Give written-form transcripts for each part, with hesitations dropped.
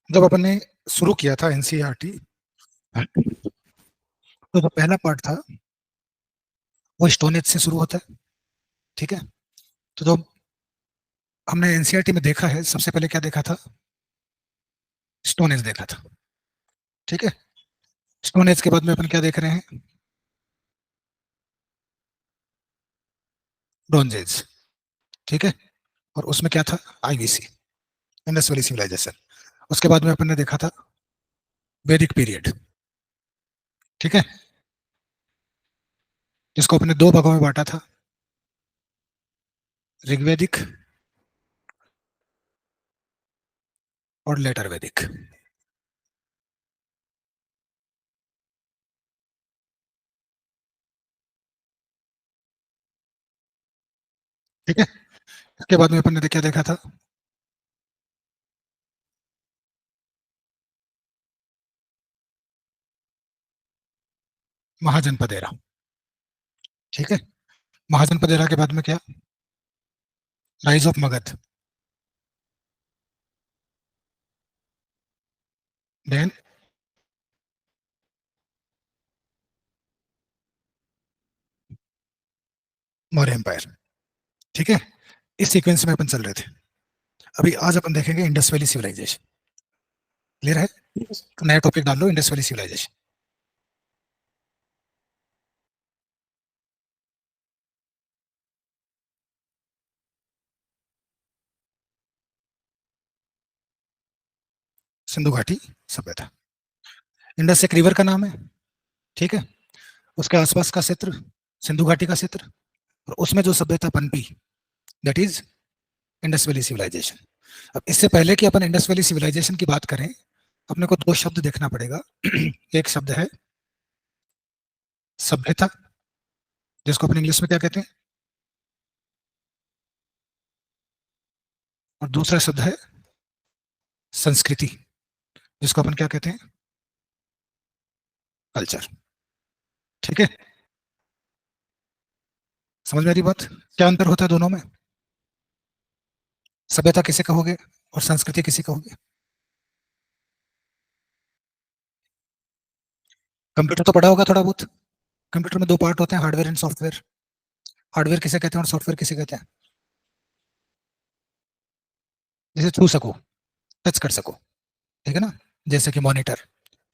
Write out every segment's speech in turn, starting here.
जब अपन ने शुरू किया था एनसीईआरटी, तो जो पहला पार्ट था वो स्टोन एज से शुरू होता है। ठीक है। तो जो हमने एनसीईआरटी में देखा है, सबसे पहले क्या देखा था? स्टोन एज देखा था। ठीक है। स्टोन एज के बाद में अपन क्या देख रहे हैं? Bronze age. ठीक है। और उसमें क्या था? IVC, Indus valley civilization. उसके बाद में अपन ने देखा था वैदिक पीरियड। ठीक है। जिसको अपने दो भागों में बांटा था, ऋग्वैदिक और लेटर वैदिक। ठीक है। इसके बाद में अपन ने क्या देखा था? महाजनपद एरा। ठीक है। महाजनपद एरा के बाद में क्या? Rise of Magadha. Then Maurya empire. ठीक है। इस सीक्वेंस में अपन चल रहे थे। अभी आज अपन देखेंगे इंडस वैली सिविलाइजेशन। क्लियर है? तो नया टॉपिक डाल लो, इंडस वैली सिविलाइजेशन। सिंधु घाटी सभ्यता। इंडस एक रिवर का नाम है। ठीक है। उसके आसपास का क्षेत्र सिंधु घाटी का क्षेत्र, और उसमें जो सभ्यता पनपी, that is Indus valley civilisation. अब इससे पहले कि अपन इंडस वैली सिविलाइजेशन की बात करें, अपने को दो शब्द देखना पड़ेगा। एक शब्द है सभ्यता, जिसको अपन इंग्लिश में क्या कहते हैं, और दूसरा शब्द है संस्कृति, जिसको अपन क्या कहते हैं? कल्चर। ठीक है। समझ में आ रही बात? क्या अंतर होता है दोनों में? सभ्यता किसे कहोगे और संस्कृति किसे कहोगे? कंप्यूटर तो पढ़ा होगा थोड़ा बहुत। कंप्यूटर में दो पार्ट होते हैं, हार्डवेयर एंड सॉफ्टवेयर। हार्डवेयर किसे कहते हैं और सॉफ्टवेयर किसे कहते हैं? जैसे छू सको, टच कर सको। ठीक है ना? जैसे कि मॉनिटर,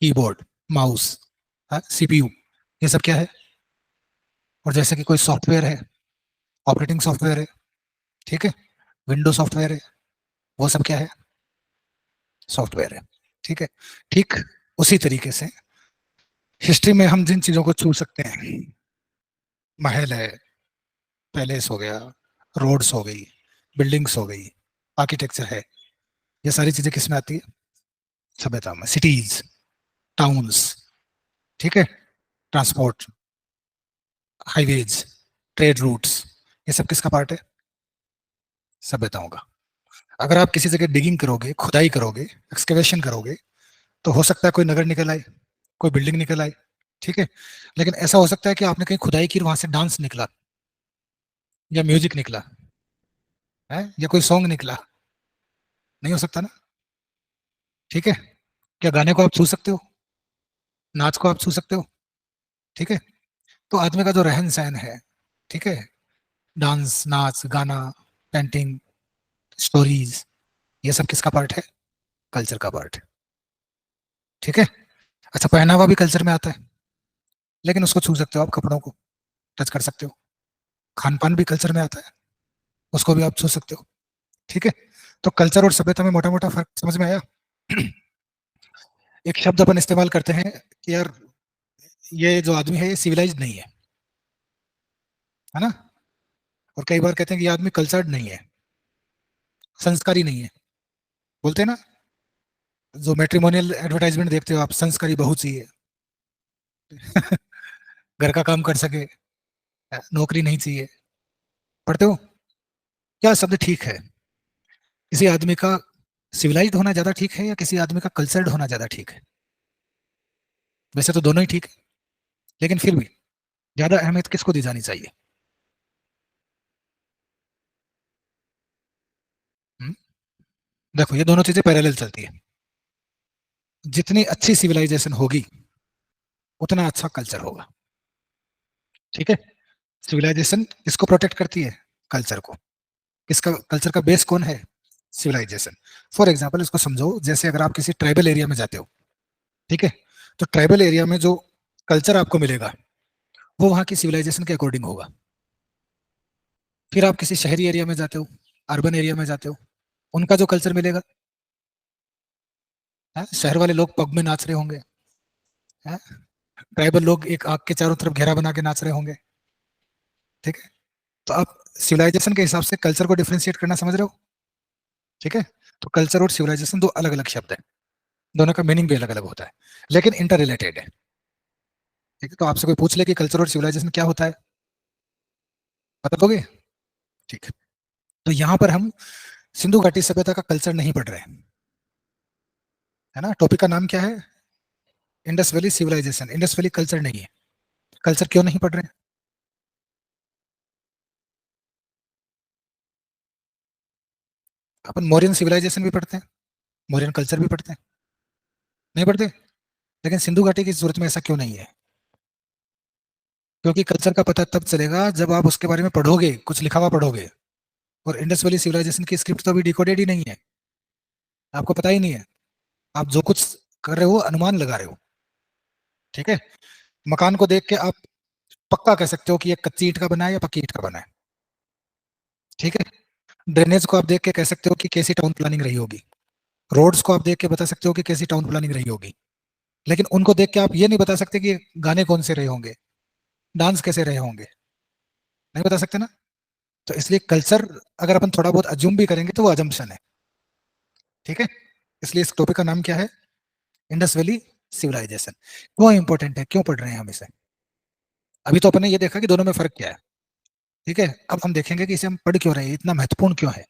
कीबोर्ड, माउस, सीपीयू, ये सब क्या है? और जैसे कि कोई सॉफ्टवेयर है, ऑपरेटिंग सॉफ्टवेयर है, ठीक है, विंडो सॉफ्टवेयर है, वो सब क्या है? सॉफ्टवेयर है। ठीक है। ठीक उसी तरीके से हिस्ट्री में हम जिन चीजों को छू सकते हैं, महल है, पैलेस हो गया, रोड्स हो गई, बिल्डिंग्स हो गई, आर्किटेक्चर है, ये सारी चीजें किस में आती है? सभ्यता में। सिटीज, टाउन्स, ठीक है, ट्रांसपोर्ट, हाईवेज, ट्रेड रूट्स, ये सब किसका पार्ट है? सभ्यताओं का। अगर आप किसी जगह डिगिंग करोगे, खुदाई करोगे, एक्सकेवेशन करोगे, तो हो सकता है कोई नगर निकल आए, कोई बिल्डिंग निकल आए। ठीक है। लेकिन ऐसा हो सकता है कि आपने कहीं खुदाई की और वहां से डांस निकला, या म्यूजिक निकला है, या कोई सॉन्ग निकला। नहीं हो सकता ना? ठीक है। क्या गाने को आप छू सकते हो? नाच को आप छू सकते हो? ठीक है। तो आदमी का जो रहन सहन है, ठीक है, डांस, नाच, गाना, पेंटिंग, स्टोरीज, ये सब किसका पार्ट है? कल्चर का पार्ट है। ठीक है। अच्छा, पहनावा भी कल्चर में आता है, लेकिन उसको छू सकते हो आप, कपड़ों को टच कर सकते हो। खान पान भी कल्चर में आता है, उसको भी आप छू सकते हो। ठीक है। तो कल्चर और सभ्यता में मोटा मोटा फर्क समझ में आया? एक शब्द अपन इस्तेमाल करते हैं कि यार, ये जो आदमी है ये सिविलाइज नहीं है ना? और कई बार कहते हैं कि ये आदमी कल्चर्ड नहीं है, संस्कारी नहीं है। बोलते हैं ना, जो मैट्रिमोनियल एडवर्टाइजमेंट देखते हो आप, संस्कारी बहू चाहिए, घर का काम कर सके, नौकरी नहीं चाहिए। पढ़ते हो? क्या शब्द ठीक है? किसी आदमी का सिविलाइज्ड होना ज्यादा ठीक है, या किसी आदमी का कल्चर्ड होना ज्यादा ठीक है? वैसे तो दोनों ही ठीक है, लेकिन फिर भी ज्यादा अहमियत किसको दी जानी चाहिए? हम्म? देखो, ये दोनों चीजें पैरेलल चलती है। जितनी अच्छी सिविलाइजेशन होगी उतना अच्छा कल्चर होगा। ठीक है। सिविलाइजेशन किसको प्रोटेक्ट करती है? कल्चर को। किसका कल्चर का बेस कौन है? सिविलाइजेशन। फॉर एग्जाम्पल इसको समझो, जैसे अगर आप किसी ट्राइबल एरिया में जाते हो, ठीक है, तो ट्राइबल एरिया में जो कल्चर आपको मिलेगा वो वहाँ की सिविलाइजेशन के अकॉर्डिंग होगा। फिर आप किसी शहरी एरिया में जाते हो, अर्बन एरिया में जाते हो, उनका जो कल्चर मिलेगा, है शहर वाले लोग पब में नाच रहे होंगे, है ट्राइबल लोग एक आग के चारों तरफ घेरा बना के नाच रहे होंगे। ठीक है। तो आप सिविलाइजेशन के हिसाब से कल्चर को डिफरेंशिएट करना समझ रहे हो? ठीक है। तो कल्चर और सिविलाइजेशन दो अलग अलग शब्द है, दोनों का मीनिंग भी अलग अलग होता है, लेकिन इंटर रिलेटेड है। ठीक है। तो आपसे कोई पूछ ले कि कल्चर और सिविलाइजेशन क्या होता है, बता दोगे? ठीक है। तो यहाँ पर हम सिंधु घाटी सभ्यता का कल्चर नहीं पढ़ रहे हैं, है ना। टॉपिक का नाम क्या है? Indus valley civilization. Indus valley culture नहीं है। कल्चर क्यों नहीं पढ़ रहे हैं? अपन मौर्यन सिविलाइजेशन भी पढ़ते हैं, मौर्यन कल्चर भी पढ़ते हैं, नहीं पढ़ते? लेकिन सिंधु घाटी की सूरत में ऐसा क्यों नहीं है? क्योंकि कल्चर का पता तब चलेगा जब आप उसके बारे में पढ़ोगे, कुछ लिखा हुआ पढ़ोगे। और इंडस वैली सिविलाइजेशन की स्क्रिप्ट तो अभी डिकोडेड ही नहीं है, आपको पता ही नहीं है। आप जो कुछ कर रहे हो अनुमान लगा रहे हो। ठीक है। मकान को देख के आप पक्का कह सकते हो कि ये कच्ची ईंट का बना है या पक्की ईंट का बना है। ठीक है। ड्रेनेज को आप देख के कह सकते हो कि कैसी टाउन प्लानिंग रही होगी। रोड्स को आप देख के बता सकते हो कि कैसी टाउन प्लानिंग रही होगी। लेकिन उनको देख के आप ये नहीं बता सकते कि गाने कौन से रहे होंगे, डांस कैसे रहे होंगे, नहीं बता सकते ना। तो इसलिए कल्चर अगर अपन थोड़ा बहुत अज्यूम भी करेंगे तो वो अजम्पशन है। ठीक है। इसलिए इस टॉपिक का नाम क्या है? Indus valley civilization. क्यों इंपॉर्टेंट है, क्यों पढ़ रहे हैं हम इसे? अभी तो अपन ने ये देखा कि दोनों में फर्क क्या है। ठीक है। अब हम देखेंगे कि इसे हम पढ़ क्यों रहे हैं, इतना महत्वपूर्ण क्यों है।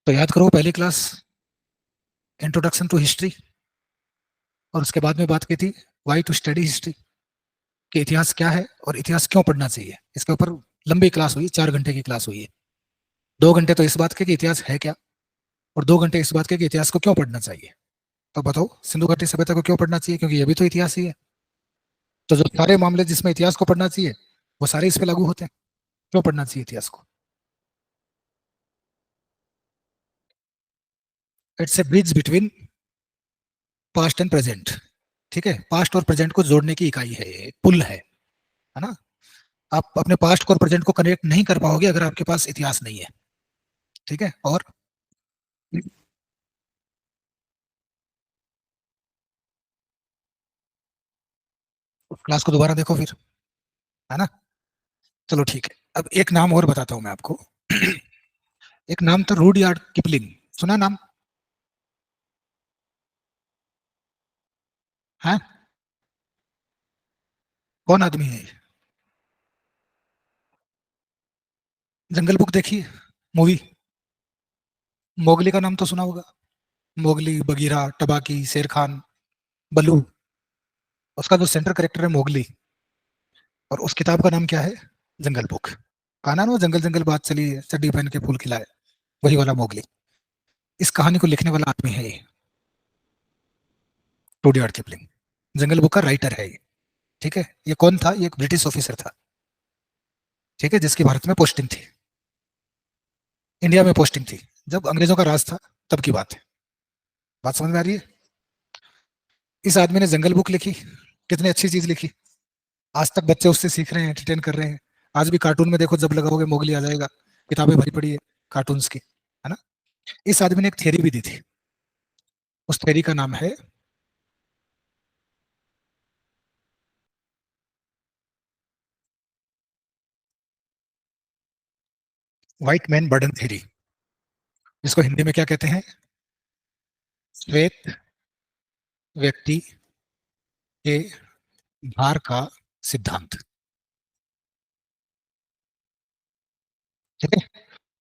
तो याद करो पहली क्लास, इंट्रोडक्शन टू हिस्ट्री, और उसके बाद में बात की थी वाई टू स्टडी हिस्ट्री, कि इतिहास क्या है और इतिहास क्यों पढ़ना चाहिए। इसके ऊपर लंबी क्लास हुई, 4 घंटे की क्लास हुई है। 2 घंटे तो इस बात के कि इतिहास है क्या, और 2 घंटे इस बात के कि इतिहास को क्यों पढ़ना चाहिए। तो बताओ सिंधु घाटी सभ्यता को क्यों पढ़ना चाहिए? क्योंकि ये भी तो इतिहास ही है। तो जो सारे मामले जिसमें इतिहास को पढ़ना चाहिए वो सारे इस पे लागू होते हैं। क्यों पढ़ना चाहिए इतिहास को? It's a bridge between past and present. ठीक है। पास्ट और प्रेजेंट को जोड़ने की इकाई है, ये पुल है ना। आप अपने पास्ट को और प्रेजेंट को कनेक्ट नहीं कर पाओगे अगर आपके पास इतिहास नहीं है। ठीक है। और क्लास को दोबारा देखो फिर, है ना। चलो ठीक है। अब एक नाम और बताता हूं मैं आपको। एक नाम था रूडयार्ड किपलिंग, सुना नाम? है? कौन आदमी है ये? जंगल बुक देखी, मूवी? मोगली का नाम तो सुना होगा। मोगली, बगीरा, टबाकी, शेर खान, बलू। उसका जो सेंटर करेक्टर है मोगली, और उस किताब का नाम क्या है? जंगल बुक। कहा ना वो जंगल जंगल बात चली चड्डी पहन के फूल खिलाए, वही वाला मोगली। इस कहानी को लिखने वाला आदमी है ये, रूडयार्ड किपलिंग। जंगल बुक का राइटर है ये। ठीक है। ये कौन था? ये एक ब्रिटिश ऑफिसर था, ठीक है, जिसकी भारत में पोस्टिंग थी, इंडिया में पोस्टिंग थी, जब अंग्रेजों का राज था, तब की बात है। बात समझ में आ रही है? इस आदमी ने जंगल बुक लिखी, कितनी अच्छी चीज लिखी। आज तक बच्चे उससे सीख रहे हैं, एंटरटेन कर रहे हैं। आज भी कार्टून में देखो, जब लगाओगे मोगली आ जाएगा। किताबें भरी पड़ी है कार्टून्स की, है ना। इस आदमी ने एक थ्योरी भी दी थी, उस थ्योरी का नाम है व्हाइट मैन बर्डन थ्योरी, जिसको हिंदी में क्या कहते हैं? श्वेत व्यक्ति के भार का सिद्धांत। ठीक है।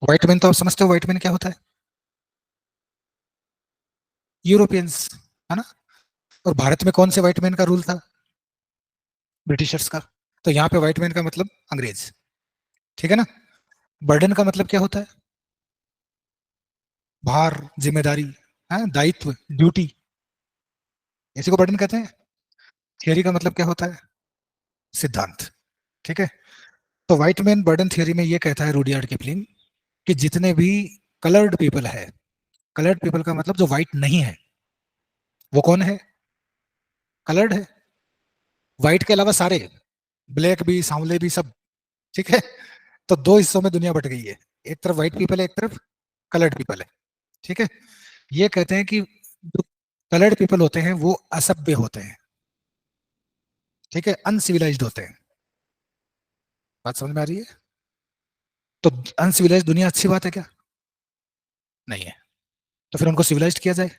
व्हाइट मैन तो आप समझते हो, व्हाइट मैन क्या होता है? यूरोपियंस, है ना। और भारत में कौन से व्हाइट मैन का रूल था? ब्रिटिशर्स का। तो यहाँ पे व्हाइट मैन का मतलब अंग्रेज। ठीक है ना। बर्डन का मतलब क्या होता है? भार, जिम्मेदारी। हाँ, दायित्व, ड्यूटी, इसी को बर्डन कहते हैं। थियरी का मतलब क्या होता है? सिद्धांत। ठीक है। तो व्हाइट मैन बर्डन थियरी में ये कहता है रूडियार्ड किपलिंग कि जितने भी कलर्ड पीपल है, कलर्ड पीपल का मतलब जो व्हाइट नहीं है, वो कौन है? कलर्ड है। व्हाइट के अलावा सारे, ब्लैक भी, सांवले भी, सब। ठीक है। तो दो हिस्सों में दुनिया बट गई है, एक तरफ व्हाइट पीपल है, एक तरफ कलर्ड पीपल है। ठीक है। ये कहते हैं कि जो कलर्ड पीपल होते हैं वो असभ्य होते हैं। ठीक है, अनसिविलाइज्ड होते हैं। बात समझ में आ रही है? तो अनसिविलाइज्ड दुनिया अच्छी बात है क्या? नहीं है। तो फिर उनको सिविलाइज्ड किया जाए।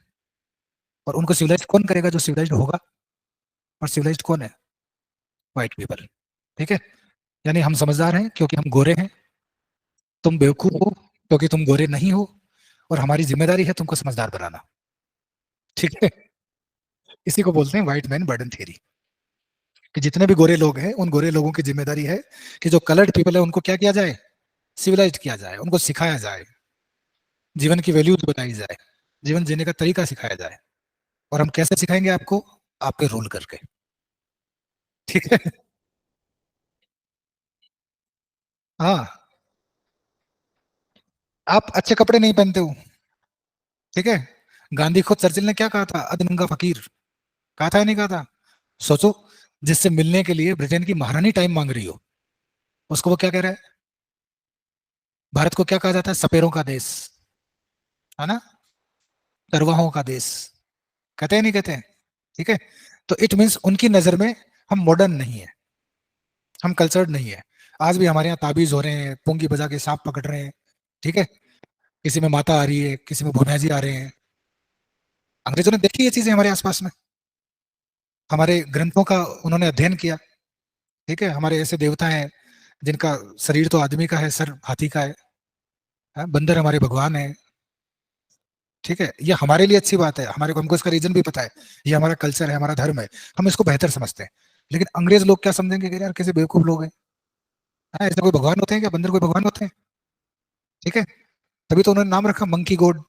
और उनको सिविलाइज्ड कौन करेगा? जो सिविलाइज्ड होगा। और सिविलाइज्ड कौन है? White people. ठीक है। यानी हम समझदार हैं क्योंकि हम गोरे हैं, तुम बेवकूफ हो क्योंकि तुम गोरे नहीं हो, और हमारी जिम्मेदारी है तुमको समझदार बनाना। ठीक है। इसी को बोलते हैं व्हाइट मैन बर्डन थ्योरी, कि जितने भी गोरे लोग हैं उन गोरे लोगों की जिम्मेदारी है कि जो कलर्ड पीपल है उनको क्या किया जाए? सिविलाइज किया जाए, उनको सिखाया जाए, जीवन की वैल्यूज बताई जाए, जीवन जीने का तरीका सिखाया जाए। और हम कैसे सिखाएंगे आपको? आप पे रोल करके। ठीक है। हाँ। आप अच्छे कपड़े नहीं पहनते हो। ठीक है। गांधी खुद, चर्चिल ने क्या कहा था? अधनंगा फकीर। कहा था या नहीं कहा था? सोचो, जिससे मिलने के लिए ब्रिटेन की महारानी टाइम मांग रही हो, उसको वो क्या कह रहा है? भारत को क्या कहा जाता है? सपेरों का देश, है ना? चरवाहों का देश। कहते हैं नहीं कहते हैं? ठीक है। तो इट मीन्स उनकी नजर में हम मॉडर्न नहीं है, हम कल्चर्ड नहीं है। आज भी हमारे यहाँ ताबीज हो रहे हैं, पुंगी बजा के सांप पकड़ रहे हैं। ठीक है। किसी में माता आ रही है, किसी में भुनियाजी आ रहे हैं। अंग्रेजों ने देखी ये चीजें हमारे आसपास में, हमारे ग्रंथों का उन्होंने अध्ययन किया। ठीक है। हमारे ऐसे देवता हैं जिनका शरीर तो आदमी का है, सर हाथी का है। हाँ, बंदर हमारे भगवान है। ठीक है। ये हमारे लिए अच्छी बात है, हमारे को, हमको इसका रीजन भी पता है। ये हमारा कल्चर है, हमारा धर्म है, हम इसको बेहतर समझते हैं। लेकिन अंग्रेज लोग क्या समझेंगे कि यार कैसे बेवकूफ लोग हैं। हाँ, ऐसे कोई भगवान होते हैं क्या? बंदर कोई भगवान होते हैं? ठीक है। तभी तो उन्होंने नाम रखा मंकी गॉड,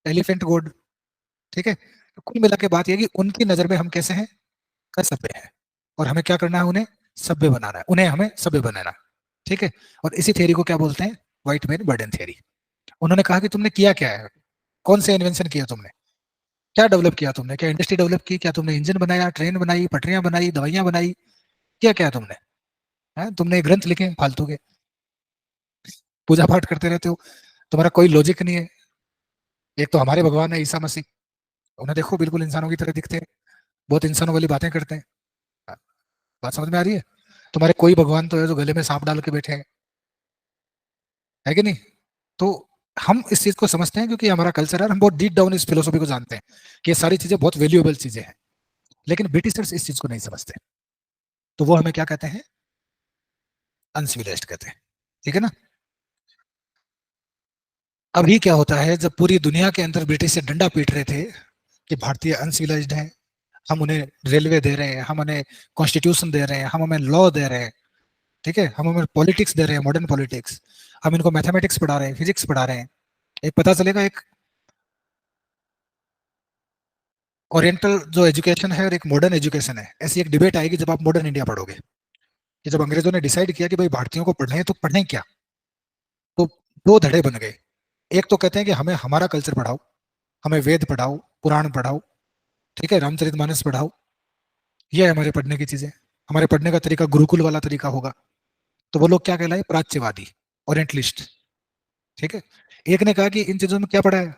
एलिफेंट गॉड। ठीक है। तो कुल मिला के बात यह कि उनकी नजर में हम कैसे हैं? सभ्य हैं। और हमें क्या करना है? उन्हें सभ्य बनाना है, उन्हें हमें सभ्य बनाना है। ठीक है। और इसी थियरी को क्या बोलते हैं? White man burden theory. उन्होंने कहा कि तुमने किया क्या है, कौन से इन्वेंशन किया तुमने, क्या डेवलप किया तुमने, क्या इंडस्ट्री डेवलप की, क्या तुमने इंजन बनाया, ट्रेन बनाई, पटरियां बनाई, दवाइयां बनाई, क्या क्या तुमने? है तुमने ग्रंथ लिखे फालतू के, पूजा पाठ करते रहते हो, तुम्हारा कोई लॉजिक नहीं है। एक तो हमारे भगवान है ईसा मसीह, उन्हें देखो बिल्कुल इंसानों की तरह दिखते हैं, बहुत इंसानों वाली बातें करते हैं। बात समझ में आ रही है? तुम्हारे कोई भगवान तो है जो गले में सांप डाल के बैठे हैं, है कि नहीं? तो हम इस चीज को समझते हैं क्योंकि हमारा कल्चर है, हम बहुत डीप डाउन इस फिलोसफी को जानते हैं कि ये सारी चीजें बहुत वैल्यूएबल चीजें हैं। लेकिन ब्रिटिशर्स इस चीज को नहीं समझते, तो वो हमें क्या कहते हैं? अनसिविलाइज्ड कहते हैं। ठीक है ना? अभी क्या होता है, जब पूरी दुनिया के अंदर ब्रिटिश से डंडा पीट रहे थे कि भारतीय अनसिविलाइज्ड हैं, हम उन्हें रेलवे दे रहे हैं, हम उन्हें कॉन्स्टिट्यूशन दे रहे हैं, हम उन्हें लॉ दे रहे हैं। ठीक है। हम उन्हें पॉलिटिक्स दे रहे हैं, मॉडर्न पॉलिटिक्स, हम इनको मैथमेटिक्स पढ़ा रहे हैं, फिजिक्स पढ़ा रहे हैं। एक पता चलेगा, एक ओरिएंटल जो एजुकेशन है और एक मॉडर्न एजुकेशन है, ऐसी एक डिबेट आएगी जब आप मॉडर्न इंडिया पढ़ोगे, कि जब अंग्रेजों ने डिसाइड किया कि भाई भारतीयों को पढ़ना है तो पढ़ने क्या, तो दो धड़े बन गए। एक तो कहते हैं कि हमें हमारा कल्चर पढ़ाओ, हमें वेद पढ़ाओ, पुराण पढ़ाओ, ठीक है, रामचरितमानस पढ़ाओ, ये है हमारे पढ़ने की चीजें। हमारे पढ़ने का तरीका गुरुकुल वाला तरीका होगा। तो वो लोग क्या कहलाए? प्राच्यवादी, ओरिएंटलिस्ट। ठीक है। एक ने कहा कि इन चीजों में क्या पढ़ा है,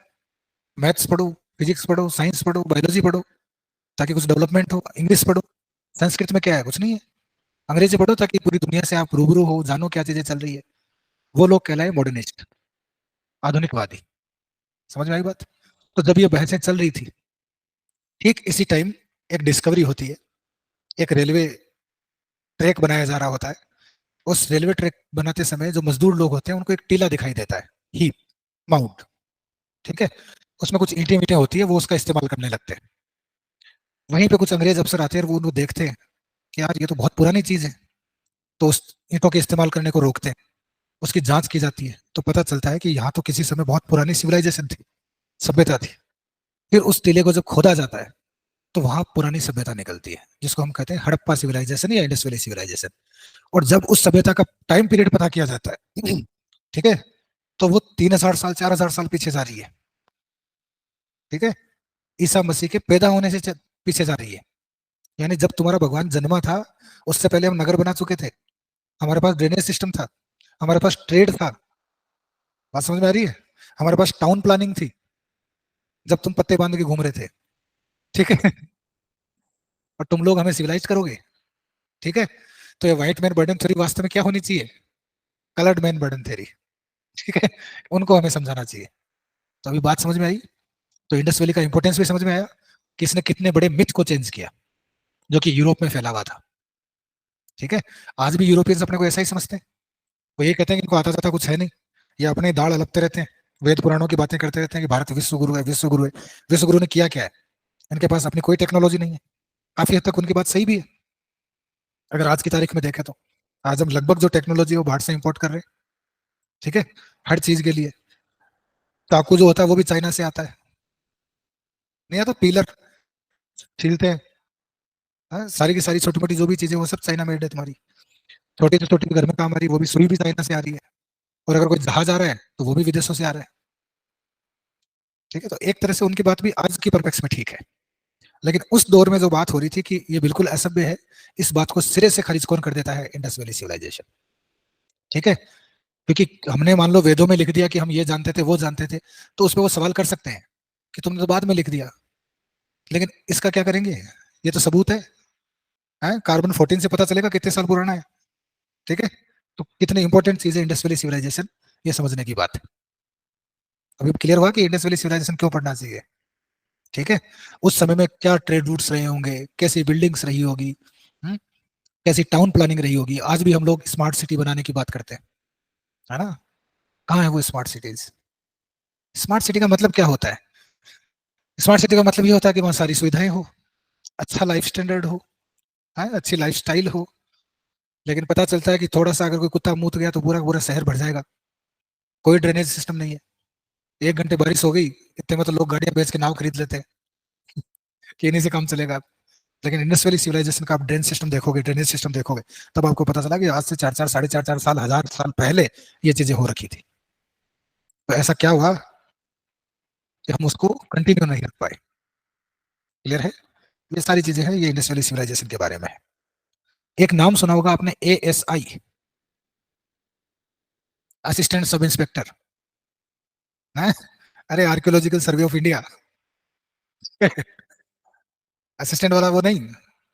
मैथ्स पढ़ो, फिजिक्स पढ़ो, साइंस पढ़ो, बायोलॉजी पढ़ो, ताकि कुछ डेवलपमेंट हो। इंग्लिश पढ़ो, संस्कृत में क्या है? कुछ नहीं है। अंग्रेजी पढ़ो ताकि पूरी दुनिया से आप रूबरू हो, जानो क्या चीजें चल रही है। वो लोग कहलाए मॉडर्निस्ट, आधुनिकवादी। समझ में आई बात? तो जब ये बहसें चल रही थी, ठीक इसी टाइम एक डिस्कवरी होती है, एक रेलवे ट्रैक बनाया जा रहा होता है। उस रेलवे ट्रैक बनाते समय जो मजदूर लोग होते हैं उनको एक टीला दिखाई देता है, हीप, माउंट। ठीक है। उसमें कुछ ईंटें वीटें होती है, वो उसका इस्तेमाल करने लगते हैं। वहीं पे कुछ अंग्रेज अफसर आते हैं और वो उनको देखते हैं कि यार ये तो बहुत पुरानी चीज है, तो उस ईंटों के इस्तेमाल करने को रोकते हैं। उसकी जांच की जाती है तो पता चलता है कि यहाँ तो किसी समय बहुत पुरानी सिविलाइजेशन थी, सभ्यता थी। फिर उस टीले को जब खोदा जाता है तो वहां पुरानी सभ्यता निकलती है, जिसको हम कहते हैं हड़प्पा सिविलाइजेशन या इंडस वैली सिविलाइजेशन। और जब उस सभ्यता का टाइम पीरियड पता किया जाता है ठीक है, तो वो 3,000 साल 4,000 साल पीछे जा रही है। ठीक है, ईसा मसीह के पैदा होने से पीछे जा रही है। यानी जब तुम्हारा भगवान जन्मा था, उससे पहले हम नगर बना चुके थे, हमारे पास ड्रेनेज सिस्टम था, हमारे पास ट्रेड था। बात समझ में आ रही है? हमारे पास टाउन प्लानिंग थी जब तुम पत्ते बांध के घूम रहे थे। ठीक है और तुम लोग हमें सिविलाइज करोगे। ठीक है, तो ये व्हाइट मैन बर्डन थ्योरी वास्तव में क्या होनी चाहिए? Coloured man burden theory. ठीक है, उनको हमें समझाना चाहिए। तो अभी बात समझ में आई? तो इंडस वैली का इंपॉर्टेंस भी समझ में आया कि इसने कितने बड़े मिथ को चेंज किया जो कि यूरोप में फैला हुआ था। ठीक है, आज भी यूरोपियंस अपने को ऐसा ही समझते हैं। वो ये कहते हैं कि इनको आता जाता कुछ है नहीं, ये अपने दाढ़ अलगते रहते हैं, वेद पुराणों की बातें करते रहते हैं कि भारत विश्व गुरु है, विश्व गुरु है। विश्व गुरु ने किया क्या है? इनके पास अपनी कोई टेक्नोलॉजी नहीं है। काफी हद तक उनकी बात सही भी है, अगर आज की तारीख में देखें तो। आज हम लगभग जो टेक्नोलॉजी है वो बाहर से इंपोर्ट कर रहे हैं। ठीक है, हर चीज के लिए। चाकू जो होता है वो भी चाइना से आता है। नहीं आता, पीलर छीलते हैं, हाँ, सारी की सारी छोटी मोटी जो भी चीजें वो सब चाइना मेड है तुम्हारी। छोटी से छोटी घर में काम आ रही है वो भी, सुई भी चाइना से आ रही है। और अगर कोई जहाज आ रहा है तो वो भी विदेशों से आ रहा है। ठीक है, तो एक तरह से उनकी बात भी आज की परिप्रेक्ष्य में ठीक है। लेकिन उस दौर में जो बात हो रही थी कि ये बिल्कुल असभ्य है, इस बात को सिरे से खारिज कौन कर देता है? Indus valley civilization. ठीक है, क्योंकि हमने मान लो वेदों में लिख दिया कि हम ये जानते थे वो जानते थे, तो उस पर वो सवाल कर सकते हैं कि तुमने तो बाद में लिख दिया। लेकिन इसका क्या करेंगे? ये तो सबूत है, कार्बन 14 से पता चलेगा कितने साल पुराना है। ठीक है, तो कितनी इंपॉर्टेंट चीज है इंडस वैली सिविलाइजेशन, ये समझने की बात है। अभी क्लियर हुआ कि इंडस वैली सिविलाइजेशन क्यों पढ़ना चाहिए। ठीक है, उस समय में क्या ट्रेड रूट्स रहे होंगे, कैसी बिल्डिंग्स रही होगी, हम्म, कैसी टाउन प्लानिंग रही होगी। आज भी हम लोग स्मार्ट सिटी बनाने की बात करते हैं, है ना? कहाँ है वो स्मार्ट सिटीज? स्मार्ट सिटी का मतलब क्या होता है? स्मार्ट सिटी का मतलब ये होता है कि वहाँ सारी सुविधाएं हो, अच्छा लाइफ स्टैंडर्ड हो, है, अच्छी लाइफ स्टाइल हो। लेकिन पता चलता है कि थोड़ा सा अगर कोई कुत्ता मूत गया तो पूरा का पूरा शहर भर जाएगा। कोई ड्रेनेज सिस्टम नहीं है। 1 घंटे बारिश हो गई, इतने में तो लोग गाड़ियां बेच के नाव खरीद लेते हैं कि इन्हीं से काम चलेगा। लेकिन इंडस वैली सिविलाइजेशन का आप ड्रेन सिस्टम देखोगे, ड्रेनेज सिस्टम देखोगे, तब आपको पता चला कि आज से 4-4, 4.5-4 साल, 1,000 साल पहले ये चीजें हो रखी थी। तो ऐसा क्या हुआ कि हम उसको कंटिन्यू नहीं रख पाए। क्लियर है? ये सारी चीजें हैं, ये इंडस वैली सिविलाइजेशन के बारे में है। एक नाम सुना होगा आपने, ASI, असिस्टेंट सब इंस्पेक्टर है। अरे archaeological survey of India assistant वाला वो नहीं,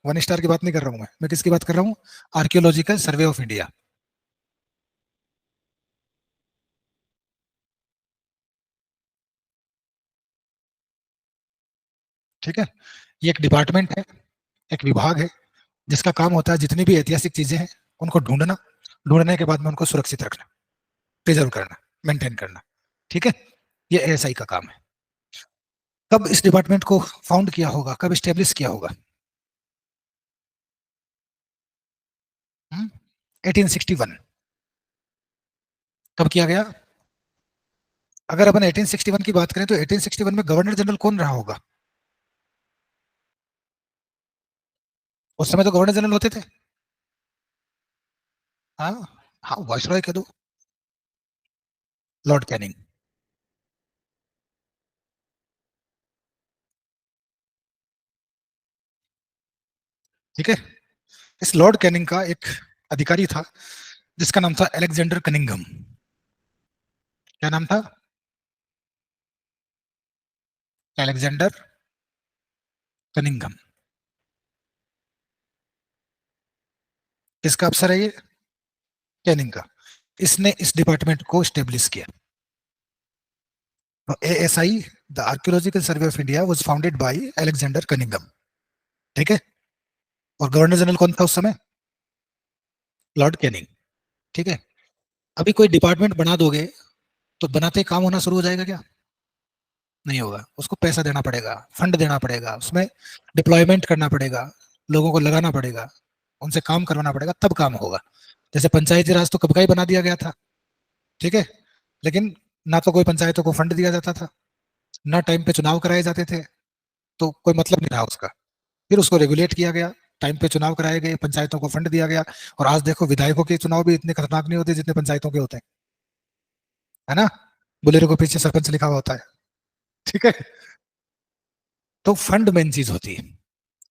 1 स्टार की बात नहीं कर रहा हूं मैं किसकी बात कर रहा हूँ? Archaeological survey of India. ठीक है, ये एक डिपार्टमेंट है, एक विभाग है, जिसका काम होता है जितनी भी ऐतिहासिक चीजें हैं उनको ढूंढना, ढूंढने के बाद में उनको सुरक्षित रखना, प्रिजर्व करना, मेंटेन करना। ठीक है, ये ASI का काम है। कब इस डिपार्टमेंट को फाउंड किया होगा, कब स्टेब्लिश किया होगा? 1861। कब किया गया? अगर अपन 1861 की बात करें तो 1861 में गवर्नर जनरल कौन रहा होगा? उस समय तो गवर्नर जनरल होते थे। हाँ, हाँ, वायसरॉय कह दो, लॉर्ड कैनिंग। ठीक है, इस लॉर्ड कैनिंग का एक अधिकारी था जिसका नाम था अलेक्जेंडर कनिंघम। क्या नाम था? Alexander Cunningham. किसका अफसर है ये? कैनिंग का। इसने इस डिपार्टमेंट को स्टेब्लिश किया। तो ASI, the archaeological survey of India, was founded by Alexander Cunningham. ठीक है, और गवर्नर जनरल कौन था उस समय? Lord Canning. ठीक है, अभी कोई डिपार्टमेंट बना दोगे तो बनाते ही काम होना शुरू हो जाएगा क्या? नहीं होगा, उसको पैसा देना पड़ेगा, फंड देना पड़ेगा, उसमें डिप्लॉयमेंट करना पड़ेगा, लोगों को लगाना पड़ेगा, उनसे काम करवाना पड़ेगा, तब काम होगा। जैसे पंचायती राज तो कब का ही बना दिया गया था। ठीक है, लेकिन ना तो कोई पंचायतों को फंड दिया जाता था, ना टाइम पे चुनाव कराए जाते थे, तो कोई मतलब नहीं रहा उसका। फिर उसको रेगुलेट किया गया, टाइम पे चुनाव कराए गए, पंचायतों को फंड दिया गया। और आज देखो विधायकों के चुनाव भी इतने खतरनाक नहीं होते जितने पंचायतों के होते हैं, है ना। बुलेरो को पीछे सरपंच लिखा हुआ होता है। ठीक है। तो फंड मेन चीज होती है।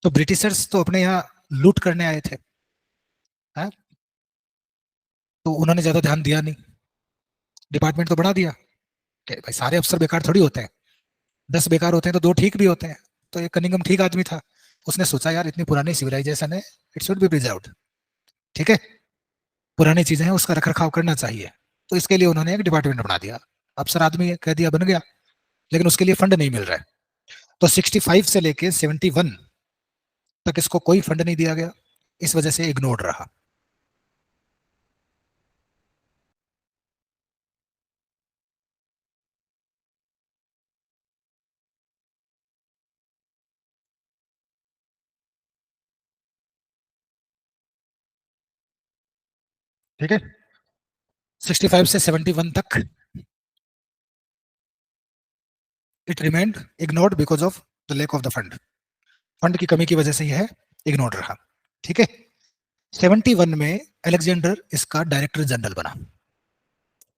तो ब्रिटिशर्स तो अपने यहाँ लूट करने आए थे, है? तो उन्होंने ज्यादा ध्यान दिया नहीं, डिपार्टमेंट तो बढ़ा दिया कि भाई सारे अफसर बेकार थोड़ी होते हैं, 10 बेकार होते हैं तो 2 ठीक भी होते हैं। तो ये कनिंगम ठीक आदमी था, उसने सोचा यार इतनी पुरानी सिविलाइजेशन है, इट शुड बी प्रिजर्व्ड। ठीक है, पुरानी चीजें हैं उसका रख रखाव करना चाहिए। तो इसके लिए उन्होंने एक डिपार्टमेंट बना दिया। अफसर आदमी है, कह दिया बन गया, लेकिन उसके लिए फंड नहीं मिल रहा है। तो 65 से लेके 71 तक इसको कोई फंड नहीं दिया गया, इस वजह से इग्नोर्ड रहा। ठीक है, 65 से 71 तक it remained ignored because of the lack of the fund. Fund की कमी की वजह से यह इग्नोर्ड रहा। ठीक है, 71 में अलेक्जेंडर इसका डायरेक्टर जनरल बना।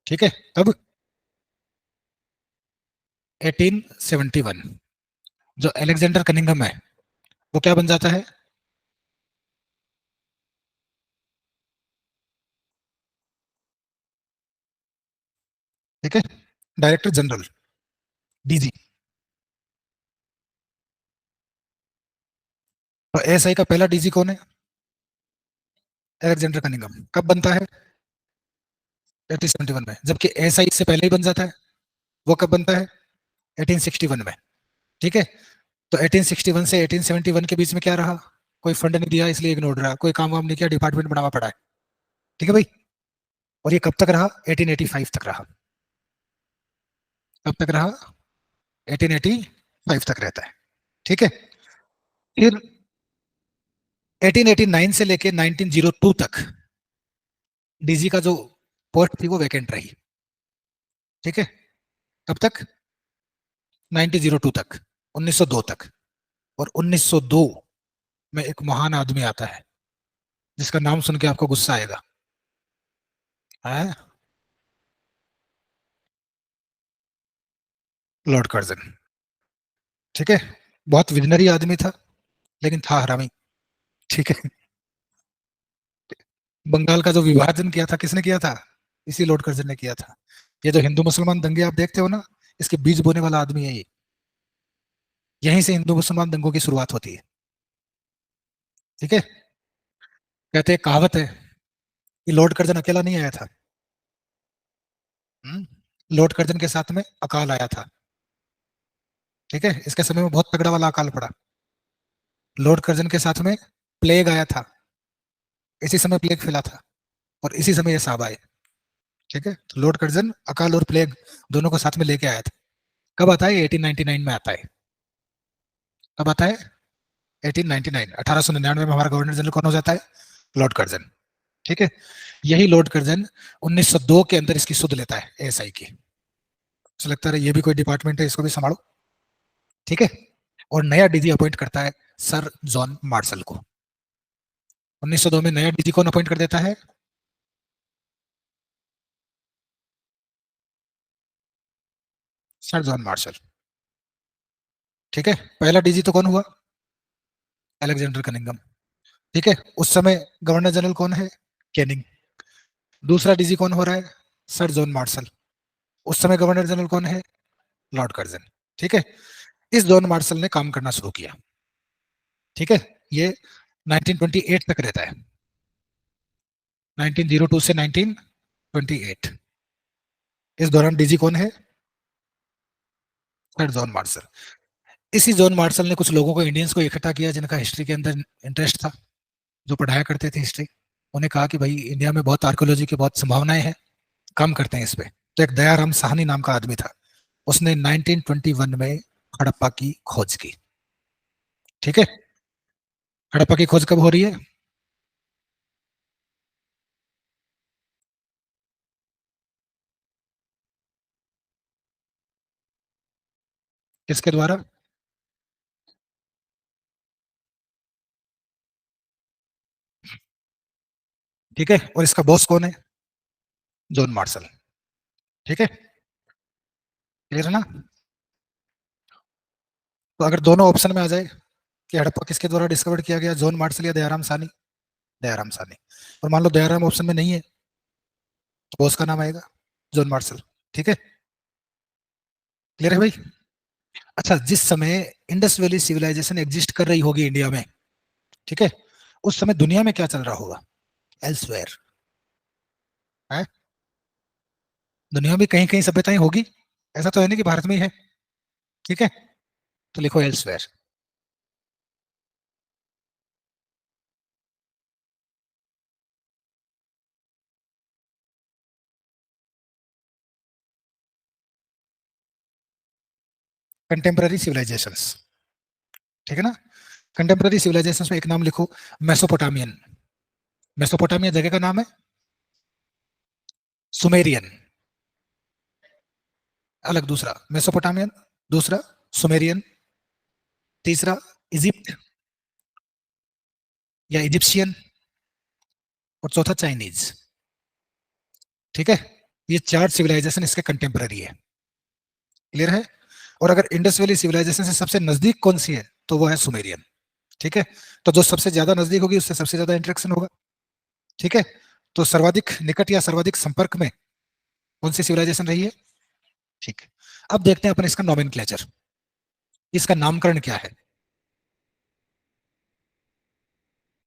ठीक है, तब 1871 जो अलेक्जेंडर कनिंघम है वो क्या बन जाता है? ठीक है, डायरेक्टर जनरल, डीजी। तो एएसआई का पहला डीजी कौन है? Alexander Cunningham. कब बनता है? 1871 में। जबकि एएसआई इससे पहले ही बन जाता है, वो कब बनता है? 1861 में। ठीक है, तो 1861 से 1871 के बीच में क्या रहा? कोई फंड नहीं दिया इसलिए इग्नोर रहा, कोई काम वाम नहीं किया, डिपार्टमेंट बनावा पड़ा है। ठीक है भाई। और ये कब तक रहा? 1885 तक रहा। कब तक रहा? 1885 तक रहता है। ठीक है, फिर 1889 से लेके 1902 तक डीजी का जो पोस्ट थी वो वैकेंट रही। ठीक है, कब तक? 1902 तक, 1902 तक। और 1902 में एक महान आदमी आता है जिसका नाम सुन के आपको गुस्सा आएगा, है? Lord Curzon. ठीक है, बहुत विजनरी आदमी था, लेकिन था हरामी। ठीक है, बंगाल का जो विभाजन किया था किसने किया था? इसी लॉर्ड कर्जन ने किया था। ये जो हिंदू मुसलमान दंगे आप देखते हो ना, इसके बीज बोने वाला आदमी है ये। यहीं से हिंदू मुसलमान दंगों की शुरुआत होती है। ठीक है, कहते हैं, कहावत है, कि लॉर्ड कर्जन अकेला नहीं आया था। लॉर्ड कर्जन के साथ में अकाल आया था। ठीक है, इसके समय में बहुत तगड़ा वाला अकाल पड़ा। लॉर्ड कर्जन के साथ में प्लेग आया था, इसी समय प्लेग फैला था, और इसी समय ये साहब आए। ठीक है, तो लॉर्ड कर्जन अकाल और प्लेग दोनों को साथ में लेके आया था। कब आता है? 1899 में आता है। कब आता है? 1899, 1899 में हमारा गवर्नर जनरल कौन हो जाता है? Lord Curzon. ठीक है, यही लॉर्ड कर्जन 1902 के अंदर इसकी सुध लेता है एएसआई की। तो लगता है ये भी कोई डिपार्टमेंट है, इसको भी संभालो। ठीक है, और नया डीजी अपॉइंट करता है सर जॉन मार्शल को। 1902 में नया डीजी कौन अपॉइंट कर देता है? Sir John Marshall. ठीक है, पहला डीजी तो कौन हुआ? Alexander Cunningham. ठीक है, उस समय गवर्नर जनरल कौन है? कैनिंग। दूसरा डीजी कौन हो रहा है? Sir John Marshall. उस समय गवर्नर जनरल कौन है? Lord Curzon. ठीक है, इस जॉन मार्शल ने काम करना शुरू किया। ठीक है, ये 1928 तक रहता है, 1902 से 1928। इस दौरान डीजी कौन है? Sir John Marshall. इसी जॉन मार्शल ने कुछ लोगों को, इंडियंस को इकट्ठा किया जिनका हिस्ट्री के अंदर इंटरेस्ट था, जो पढ़ाया करते थे हिस्ट्री। उन्हें कहा कि भाई इंडिया में बहुत आर्कोलॉजी की बहुत संभावनाएं हैं, काम करते हैं इस पे। तो एक दयाराम साहनी नाम का आदमी था, उसने 1921 में हड़प्पा की खोज की। ठीक है, हड़प्पा की खोज कब हो रही है? किसके द्वारा? ठीक है, और इसका बॉस कौन है? John Marshall. ठीक है, क्लियर है ना? तो अगर दोनों ऑप्शन में आ जाए कि हड़प्पा किसके द्वारा डिस्कवर्ड किया गया, जॉन मार्शल या दयाराम सानी? दयाराम सानी। और मान लो दयाराम ऑप्शन में नहीं है, तो बॉस का नाम आएगा जॉन मार्शल। ठीक है, क्लियर है भाई? अच्छा, जिस समय इंडस वैली सिविलाइजेशन एग्जिस्ट कर रही होगी इंडिया में, ठीक है, उस समय दुनिया में क्या चल रहा होगा? एल्सवेयर है, दुनिया में कहीं कहीं सभ्यताएं होगी, ऐसा तो है नहीं कि भारत में ही है। ठीक है, तो लिखो एल्सवेयर। Contemporary civilisations. ठीक है ना? कंटेम्पररी सिविलाइजेशंस में एक नाम लिखो, मेसोपोटामियन। मेसोपोटामिया जगह का नाम है। सुमेरियन अलग, दूसरा मेसोपोटामियन, दूसरा सुमेरियन, तीसरा इजिप्ट या इजिप्शियन, और चौथा चाइनीज। ठीक है, ये चार सिविलाइजेशन इसके कंटेम्पररी है। क्लियर है? और अगर इंडस वैली सिविलाइजेशन से सबसे नजदीक कौन सी है, तो वो है सुमेरियन। ठीक है, तो जो सबसे ज्यादा नजदीक होगी उससे सबसे ज्यादा इंटरेक्शन होगा। ठीक है, तो सर्वाधिक निकट या सर्वाधिक संपर्क में कौन सी सिविलाइजेशन रही है? ठीक है, अब देखते हैं अपन इसका नॉमेनक्लेचर, इसका नामकरण क्या है।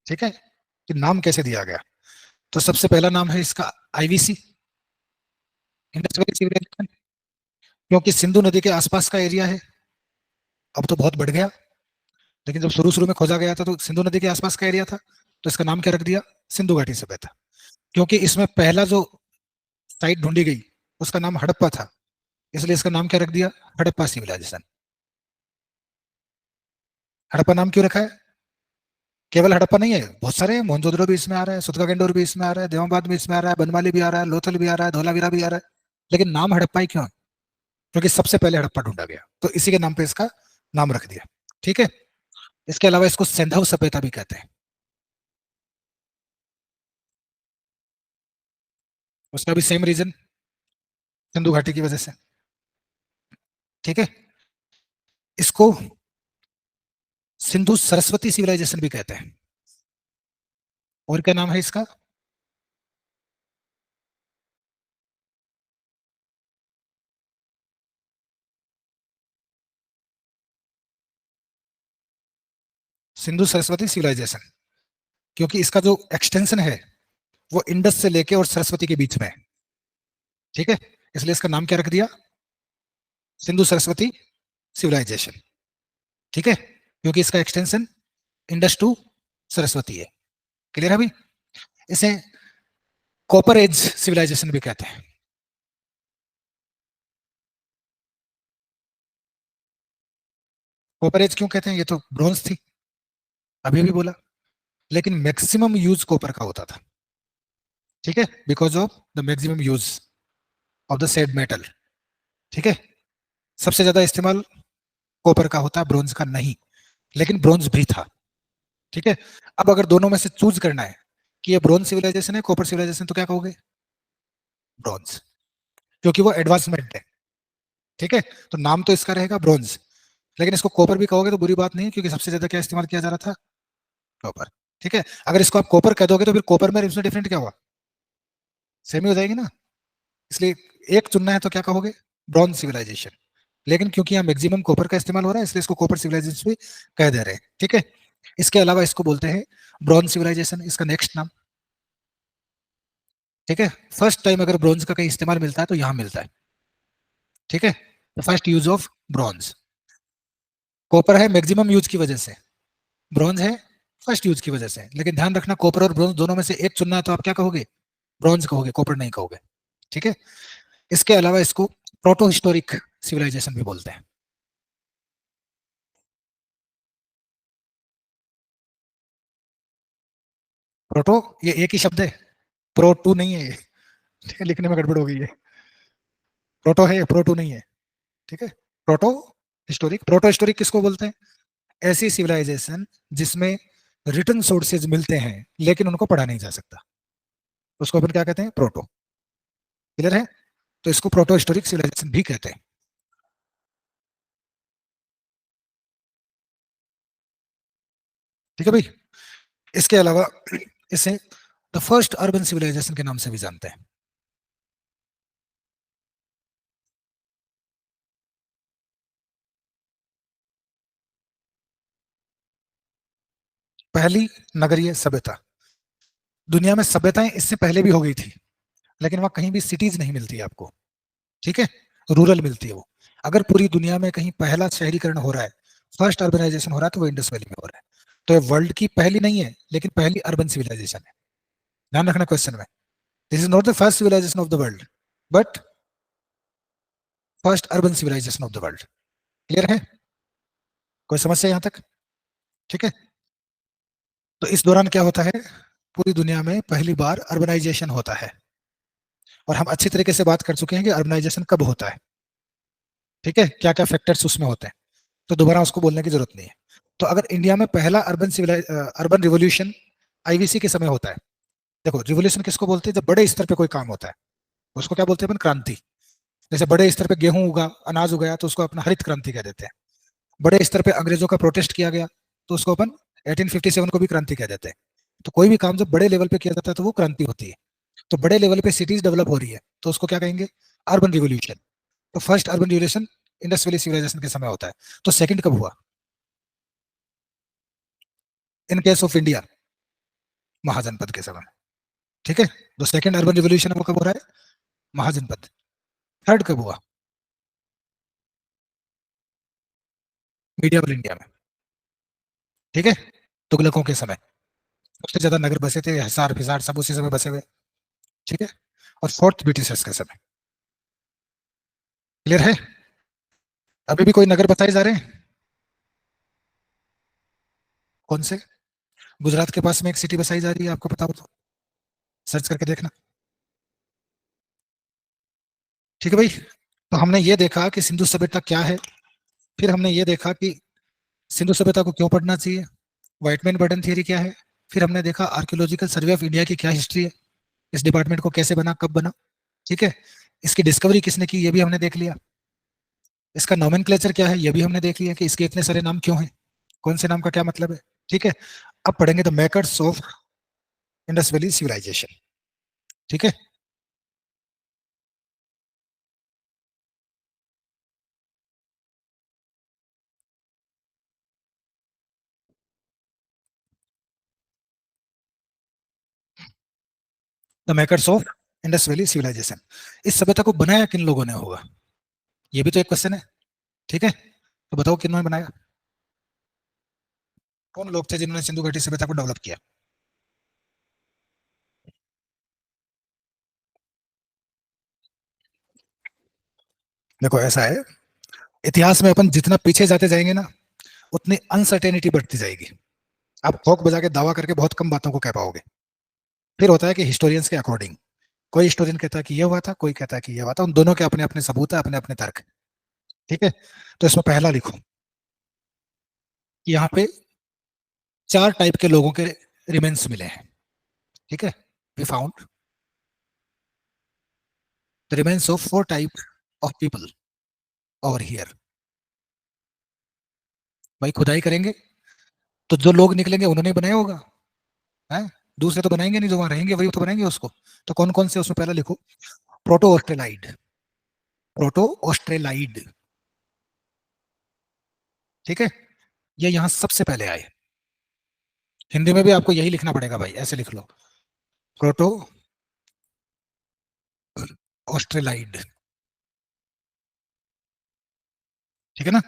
ठीक है, कि नाम कैसे दिया गया। तो सबसे पहला नाम है इसका आईवीसी, इंडस वैली सिविलाइजेशन, क्योंकि सिंधु नदी के आसपास का एरिया है। अब तो बहुत बढ़ गया, लेकिन जब शुरू शुरू में खोजा गया था तो सिंधु नदी के आसपास का एरिया था, तो इसका नाम क्या रख दिया? सिंधु घाटी सभ्यता। क्योंकि इसमें पहला जो साइट ढूंढी गई उसका नाम हड़प्पा था, इसलिए इसका नाम क्या रख दिया? हड़प्पा सिविलाइजेशन। हड़प्पा नाम क्यों रखा है? केवल हड़प्पा नहीं है, बहुत सारे हैं, मोहनजोदड़ो भी इसमें आ रहा है, सुतका भी इसमें आ रहा है, देवाबाद भी इसमें आ रहा है, बनमाली भी आ रहा है, लोथल भी आ रहा है, धोलावीरा भी आ रहा है। लेकिन नाम हड़प्पा ही क्यों है? क्योंकि सबसे पहले हड़प्पा ढूंढा गया, तो इसी के नाम पे इसका नाम रख दिया। ठीक है, इसके अलावा इसको सिंधु सभ्यता भी कहते हैं, उसका भी सेम रीजन, सिंधु घाटी की वजह से। ठीक है, इसको सिंधु सरस्वती सिविलाइजेशन भी कहते हैं। और क्या नाम है इसका? सिंधु सरस्वती सिविलाइजेशन, क्योंकि इसका जो एक्सटेंशन है वो इंडस से लेके और सरस्वती के बीच में है। ठीक है, इसलिए इसका नाम क्या रख दिया? सिंधु सरस्वती सिविलाइजेशन। ठीक है, क्योंकि इसका एक्सटेंशन इंडस टू सरस्वती है। क्लियर है भाई? इसे कॉपर एज सिविलाइजेशन भी कहते हैं। कॉपर एज क्यों कहते हैं? ये तो ब्रॉन्ज थी, अभी भी बोला, लेकिन मैक्सिमम यूज कॉपर का होता था। ठीक है, because of the maximum use of the said metal. ठीक है, सबसे ज्यादा इस्तेमाल कॉपर का होता है, ब्रॉन्ज का नहीं, लेकिन ब्रॉन्ज भी था। ठीक है, अब अगर दोनों में से चूज करना है कि ये ब्रॉन्ज सिविलाइजेशन है कॉपर सिविलाइजेशन, तो क्या कहोगे? ब्रॉन्ज, क्योंकि वो एडवांसमेंट है। ठीक है, तो नाम तो इसका रहेगा ब्रॉन्ज, लेकिन इसको कॉपर भी कहोगे तो बुरी बात नहीं, क्योंकि सबसे ज्यादा क्या इस्तेमाल किया जा रहा था? कॉपर। ठीक है, अगर इसको आप कॉपर कह दोगे तो फिर कॉपर में इसमें डिफरेंट क्या हुआ? सेम ही हो जाएगी ना। इसलिए एक चुनना है तो क्या कहोगे? Bronze civilization. लेकिन क्योंकि यहाँ मैक्सिमम कॉपर का इस्तेमाल हो रहा है, इसलिए इसको कॉपर सिविलाइजेशन भी कह दे रहे हैं। ठीक है, इसके अलावा इसको बोलते हैं ब्रॉन्ज सिविलाइजेशन, इसका नेक्स्ट नाम। ठीक है, फर्स्ट टाइम अगर ब्रॉन्ज का कहीं इस्तेमाल मिलता है तो यहाँ मिलता है। ठीक है, first use of bronze. Copper है मैक्सिमम यूज की वजह से, ब्रॉन्ज है फर्स्ट यूज की वजह से, लेकिन ध्यान रखना कॉपर और ब्रॉन्ज दोनों में से एक चुनना है तो आप क्या कहोगे? ब्रॉन्ज कहोगे, कॉपर नहीं कहोगे। ठीक है, इसके अलावा इसको प्रोटो हिस्टोरिक सिविलाइजेशन भी बोलते हैं। प्रोटो ये एक ही शब्द है, प्रो टू नहीं है ये। ठीक है, लिखने में गड़बड़ हो गई है। प्रोटो है, प्रो टू नहीं है। ठीक है, प्रोटो हिस्टोरिक। प्रोटो हिस्टोरिक किसको बोलते हैं? ऐसी सिविलाइजेशन जिसमें रिटन सोर्सेज मिलते हैं लेकिन उनको पढ़ा नहीं जा सकता, उसको अपन क्या कहते हैं? प्रोटो। क्लियर है? तो इसको प्रोटो हिस्टोरिक सिविलाइजेशन भी कहते हैं। ठीक है भाई। इसके अलावा इसे द फर्स्ट अर्बन सिविलाइजेशन के नाम से भी जानते हैं। पहली नगरीय सभ्यता। दुनिया में सभ्यताएं इससे पहले भी हो गई थी, लेकिन वहां कहीं भी सिटीज नहीं मिलती आपको। ठीक है? रूरल मिलती है वो। अगर पूरी दुनिया में कहीं पहला शहरीकरण हो रहा है, फर्स्ट अर्बनाइजेशन हो रहा है, तो वो इंडस वैली में हो रहा है। तो ये वर्ल्ड की पहली नहीं है, लेकिन पहली अर्बन सिविलाइजेशन है। ध्यान रखना क्वेश्चन में। This is not the first civilization of the world, but first urban civilization of the world. Clear है? कोई समस्या यहां तक? ठीक है। तो इस दौरान क्या होता है? पूरी दुनिया में पहली बार अर्बनाइजेशन होता है। और हम अच्छी तरीके से बात कर चुके हैं कि अर्बनाइजेशन कब होता है। ठीक है? क्या क्या फैक्टर्स उसमें होते हैं, तो दोबारा उसको बोलने की जरूरत नहीं है। तो अगर इंडिया में पहला अर्बन रिवोल्यूशन आईवीसी के समय होता है। देखो, रिवोल्यूशन किसको बोलते हैं? जब बड़े स्तर पे कोई काम होता है, उसको क्या बोलते हैं अपन? क्रांति। जैसे बड़े स्तर पे गेहूं उगा, अनाज उगाया, तो उसको अपना हरित क्रांति कह देते हैं। बड़े स्तर पे अंग्रेजों का प्रोटेस्ट किया गया, तो उसको अपन 1857 को भी क्रांति कह देते हैं। तो कोई भी काम जब बड़े लेवल पे किया जाता है तो वो क्रांति होती है। तो बड़े लेवल पे सिटीज डेवलप हो रही है, तो उसको क्या कहेंगे? Urban revolution. तो first urban revolution Indus valley civilisation के समय होता है। तो सेकंड कब हुआ? In case of India, Mahajanapada के समय। ठीक है? तो सेकंड अर्बन रिवोल्यूशन वो कब हो रहा है? महाजनपद। थर्ड कब हुआ? मीडियावल इंडिया में। ठीक है? तुगलकों के समय सबसे ज्यादा नगर बसे थे, हिसार फिसार सब उसी समय बसे हुए। ठीक है? और फोर्थ ब्रिटिशर्स के समय। क्लियर है? अभी भी कोई नगर बसाए जा रहे हैं? कौन से? गुजरात के पास में एक सिटी बसाई जा रही है, आपको पता हो तो सर्च करके देखना। ठीक है भाई। तो हमने ये देखा कि सिंधु सभ्यता क्या है, फिर हमने ये देखा कि सिंधु सभ्यता को क्यों पढ़ना चाहिए, व्हाइटमैन बर्डन थियरी क्या है, फिर हमने देखा आर्कियोलॉजिकल सर्वे ऑफ इंडिया की क्या हिस्ट्री है, इस डिपार्टमेंट को कैसे बना, कब बना। ठीक है? इसकी डिस्कवरी किसने की, ये भी हमने देख लिया। इसका नोमेनक्लेचर क्या है, ये भी हमने देख लिया कि इसके इतने सारे नाम क्यों हैं, कौन से नाम का क्या मतलब है। ठीक है? अब पढ़ेंगे the makers of Indus valley civilization. ठीक है? The makers of Indus valley civilization. इस सभ्यता को बनाया किन लोगों ने होगा, ये भी तो एक क्वेश्चन है। ठीक है? तो बताओ किन्होंने बनाया? कौन लोग थे जिन्होंने सिंधु घाटी सभ्यता को डेवलप किया? देखो ऐसा है, इतिहास में अपन जितना पीछे जाते जाएंगे ना, उतनी अनसर्टेनिटी बढ़ती जाएगी। आप ठोक बजा के दावा करके बहुत कम बातों को कह पाओगे। फिर होता है कि हिस्टोरियंस के अकॉर्डिंग, कोई हिस्टोरियन कहता है कि ये हुआ था, कोई कहता है कि ये हुआ था, उन दोनों के अपने अपने सबूत है, अपने अपने तर्क है। ठीक है? तो इसमें पहला लिखो कि यहाँ पे चार टाइप के लोगों के रिमेन्स मिले हैं। ठीक है? We found the remains of four type of people over here. भाई खुदाई करेंगे तो जो लोग निकलेंगे उन्होंने ही बनाया होगा, है? दूसरे तो बनाएंगे नहीं, जो वहां रहेंगे वही तो बनाएंगे उसको। तो कौन कौन से, उसमें पहला लिखो प्रोटो ऑस्ट्रेलाइड। Proto Australoid. ठीक है? ये यहाँ सबसे पहले आए। हिंदी में भी आपको यही लिखना पड़ेगा भाई, ऐसे लिख लो, प्रोटो ऑस्ट्रेलाइड। ठीक है ना?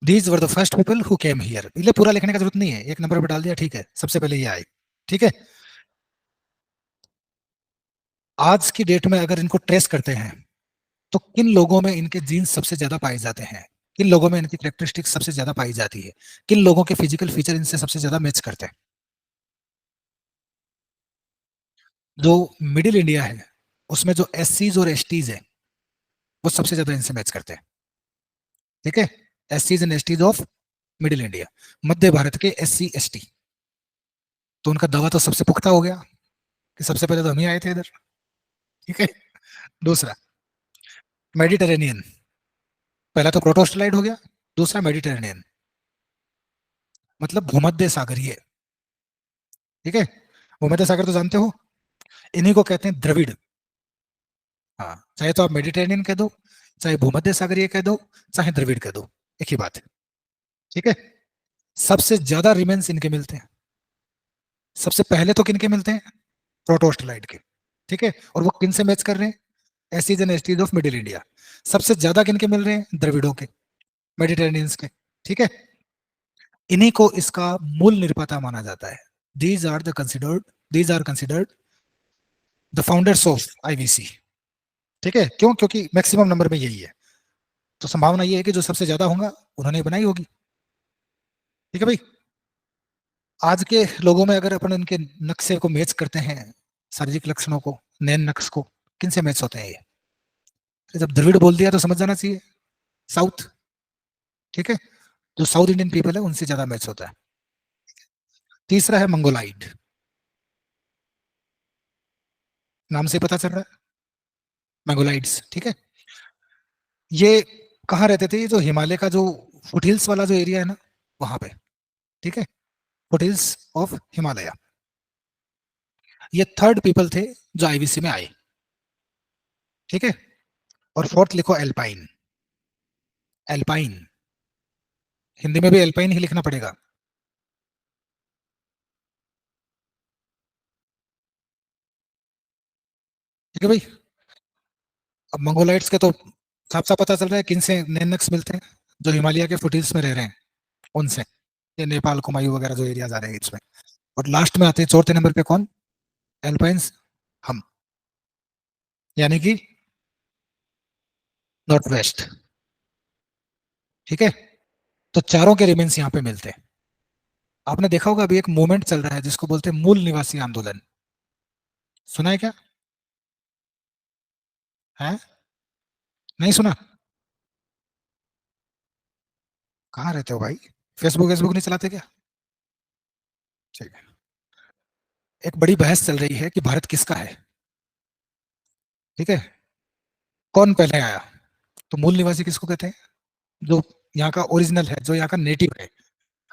These were the first people who came here. इसलिए पूरा लिखने का जरूरत नहीं है, एक नंबर पर डाल दिया, ठीक है, सबसे पहले ये आए। ठीक है? आज की डेट में अगर इनको ट्रेस करते हैं, तो किन लोगों में इनके जीन्स सबसे ज्यादा पाए जाते हैं, किन लोगों में इनकी कैरेक्टरिस्टिक सबसे ज्यादा पाई जाती है, किन लोगों के फिजिकल फीचर इनसे सबसे ज्यादा मैच करते हैं? जो मिडिल इंडिया है, उसमें जो एस सीज और एस टीज है, वो सबसे ज्यादा इनसे मैच करते हैं। ठीक है, एससीज and STs of middle India, मध्य भारत के एससी एसटी। तो उनका दावा तो सबसे पुख्ता हो गया कि सबसे पहले तो हम ही आए थे इधर। ठीक है। दूसरा, मेडिटेरेनियन, पहला तो प्रोटोस्टलाइड हो गया, दूसरा मेडिटेरेनियन, मतलब भूमध्य सागरीय। ठीक है, भूमध्य सागर तो जानते हो, इन्हीं को कहते हैं द्रविड़। हाँ, चाहे तो आप मेडिटेरेनियन कह दो, चाहे भूमध्य सागरीय कह दो, चाहे द्रविड़ कह दो, एक ही बात है। ठीक है, सबसे ज्यादा रिमेन्स इनके मिलते हैं। सबसे पहले तो किनके मिलते हैं? प्रोटोस्टलाइड के। ठीक है, और वो किन से मैच कर रहे हैं? STs and STs of middle India. सबसे ज्यादा किनके मिल रहे हैं? द्रविड़ों के, मेडिटेरेनियंस के। ठीक है, इन्हीं को इसका मूल निर्माता माना जाता है। These are the considered these are considered the founders of IVC. ठीक है, क्यों? क्योंकि मैक्सिमम नंबर में यही है, तो संभावना ये है कि जो सबसे ज्यादा होगा उन्होंने बनाई होगी। ठीक है भाई, आज के लोगों में अगर अपन इनके नक्शे को मैच करते हैं, शारीरिक लक्षणों को, नैन नक्श को, किन से मैच होते हैं ये? तो जब द्रविड़ बोल दिया तो समझ जाना चाहिए, साउथ। ठीक है, जो साउथ इंडियन पीपल है उनसे ज्यादा मैच होता है। तीसरा है मंगोलाइड, नाम से पता चल रहा है, मंगोलाइड्स। ठीक है, ये कहाँ रहते थे? ये जो हिमालय का जो फुटहिल्स वाला जो एरिया है ना, वहां पे। ठीक है, फुटहिल्स ऑफ हिमालय। ये थर्ड पीपल थे जो आईवीसी में आए। ठीक है, और फोर्थ लिखो एल्पाइन। एल्पाइन, हिंदी में भी एल्पाइन ही लिखना पड़ेगा। ठीक है भाई, अब मंगोलाइट्स के तो साफ साफ पता चल रहा है किन से नैनक्स मिलते हैं, जो हिमालय के फुटहिल्स में रह रहे हैं उनसे, ये नेपाल कुमायूं वगैरह जो एरियाज आ रहे हैं इसमें। और लास्ट में आते हैं चौथे नंबर पे कौन? एल्पाइंस, हम, यानी कि नॉर्थ वेस्ट। ठीक है, तो चारों के रिमेन्स यहाँ पे मिलते हैं। आपने देखा होगा अभी एक मूवमेंट चल रहा है जिसको बोलते हैं मूल निवासी आंदोलन, सुना है क्या? है? नहीं सुना? कहाँ रहते हो भाई? फेसबुक फेसबुक नहीं चलाते क्या? ठीक है, एक बड़ी बहस चल रही है कि भारत किसका है। ठीक है, कौन पहले आया? तो मूल निवासी किसको कहते हैं? जो यहाँ का ओरिजिनल है, जो यहाँ का नेटिव है।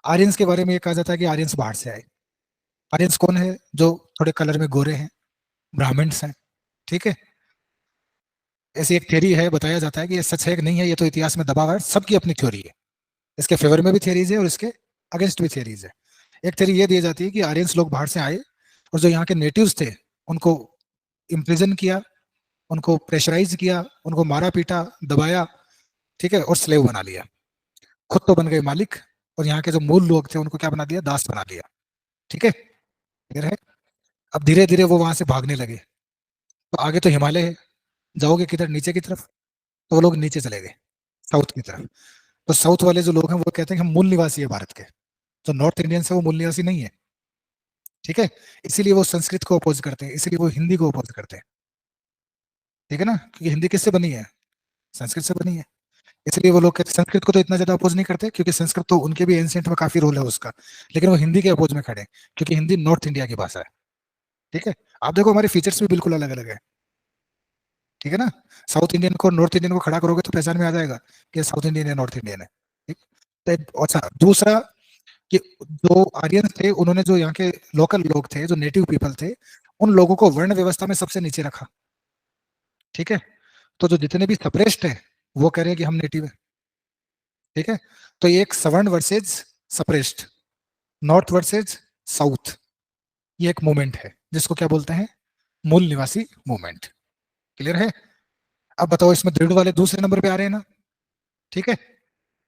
आर्यंस के बारे में ये कहा जाता है कि आर्यंस बाहर से आए। आर्यंस कौन है? जो थोड़े कलर में गोरे हैं, ब्राह्मण्स हैं। ठीक है, ऐसी एक थ्योरी है, बताया जाता है कि ये सच है कि नहीं है, ये तो इतिहास में दबा हुआ है, सबकी अपनी थ्योरी है। इसके फेवर में भी थियरीज है और इसके अगेंस्ट भी थियरीज है। एक थ्योरी ये दी जाती है कि आर्यंस लोग बाहर से आए और जो यहाँ के नेटिव्स थे उनको इम्प्रिजन किया, उनको प्रेशराइज किया, उनको मारा पीटा, दबाया। ठीक है, और स्लेव बना लिया। खुद तो बन गए मालिक, और यहाँ के जो मूल लोग थे उनको क्या बना दिया? दास बना दिया। ठीक है, क्लियर है? अब धीरे धीरे वो वहां से भागने लगे। तो आगे तो हिमालय है, जाओगे किधर? नीचे की तरफ। तो वो लोग नीचे चले गए, साउथ की तरफ। तो साउथ वाले जो लोग हैं वो कहते हैं कि हम मूल निवासी है भारत के, जो नॉर्थ इंडियंस है वो मूल निवासी नहीं है। ठीक है, इसीलिए वो संस्कृत को अपोज करते हैं, इसीलिए वो हिंदी को अपोज करते हैं। ठीक है ना, क्योंकि हिंदी किससे बनी है? संस्कृत से बनी है। इसलिए वो लोग कहते हैं, संस्कृत को तो इतना ज्यादा अपोज नहीं करते क्योंकि संस्कृत तो उनके भी एंशिएंट में काफी रोल है उसका, लेकिन वो हिंदी के अपोज में खड़े हैं क्योंकि हिंदी नॉर्थ इंडिया की भाषा है। ठीक है, आप देखो हमारे फीचर्स भी बिल्कुल अलग अलग है। ठीक है ना, साउथ इंडियन को नॉर्थ इंडियन को खड़ा करोगे तो पहचान में आ जाएगा कि साउथ इंडियन है, नॉर्थ इंडियन है। ठीक, तो अच्छा, दूसरा कि जो आर्यन थे उन्होंने जो यहाँ के लोकल लोग थे, जो नेटिव पीपल थे, उन लोगों को वर्ण व्यवस्था में सबसे नीचे रखा। ठीक है, तो जो जितने भी सप्रेस्ड है वो कह रहे हैं कि हम नेटिव है। ठीक है, तो ये एक सवर्ण versus suppressed, north versus south, ये एक मूवमेंट है जिसको क्या बोलते हैं? मूल निवासी मूवमेंट। क्लियर है? अब बताओ, इसमें दृढ़ वाले दूसरे नंबर पे आ रहे हैं ना? ठीक है,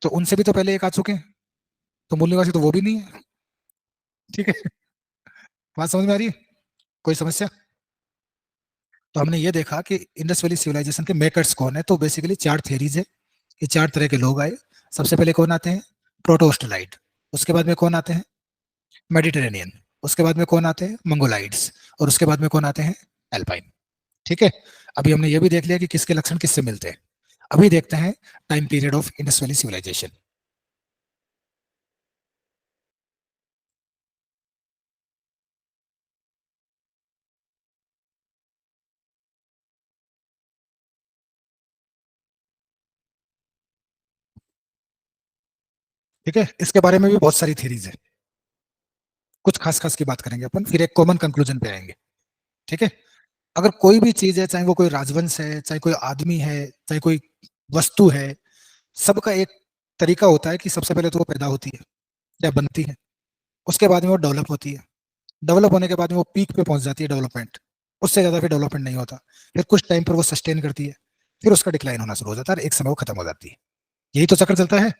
तो उनसे भी तो पहले एक आ चुके हैं, तो मूल निवासी तो वो भी नहीं है। ठीक है, बात समझ में आ रही है? कोई समस्या? तो हमने ये देखा कि इंडस वैली सिविलाइजेशन के मेकर्स कौन है, तो बेसिकली चार थियरीज है, ये चार तरह के लोग आए। सबसे पहले कौन आते हैं? प्रोटोस्टलाइट। उसके बाद में कौन आते हैं? मेडिटेरेनियन। उसके बाद में कौन आते हैं? मंगोलाइड्स। और उसके बाद में कौन आते हैं? एल्पाइन। ठीक है, अभी हमने ये भी देख लिया कि किसके लक्षण किससे मिलते हैं। अभी देखते हैं time period of Indus valley civilization. ठीक है, इसके बारे में भी बहुत सारी थीरीज है, कुछ खास खास की बात करेंगे अपन, फिर एक कॉमन कंक्लूजन पे आएंगे। ठीक है, अगर कोई भी चीज है, चाहे वो कोई राजवंश है, चाहे कोई आदमी है, चाहे कोई वस्तु है, सबका एक तरीका होता है कि सबसे पहले तो वो पैदा होती है या बनती है, उसके बाद में वो डेवलप होती है, डेवलप होने के बाद में वो पीक पे पहुंच जाती है डेवलपमेंट, उससे ज्यादा फिर डेवलपमेंट नहीं होता, फिर कुछ टाइम पर वो सस्टेन करती है, फिर उसका डिक्लाइन होना शुरू हो जाता है और एक समय वो खत्म हो जाती है। यही तो चक्र चलता है।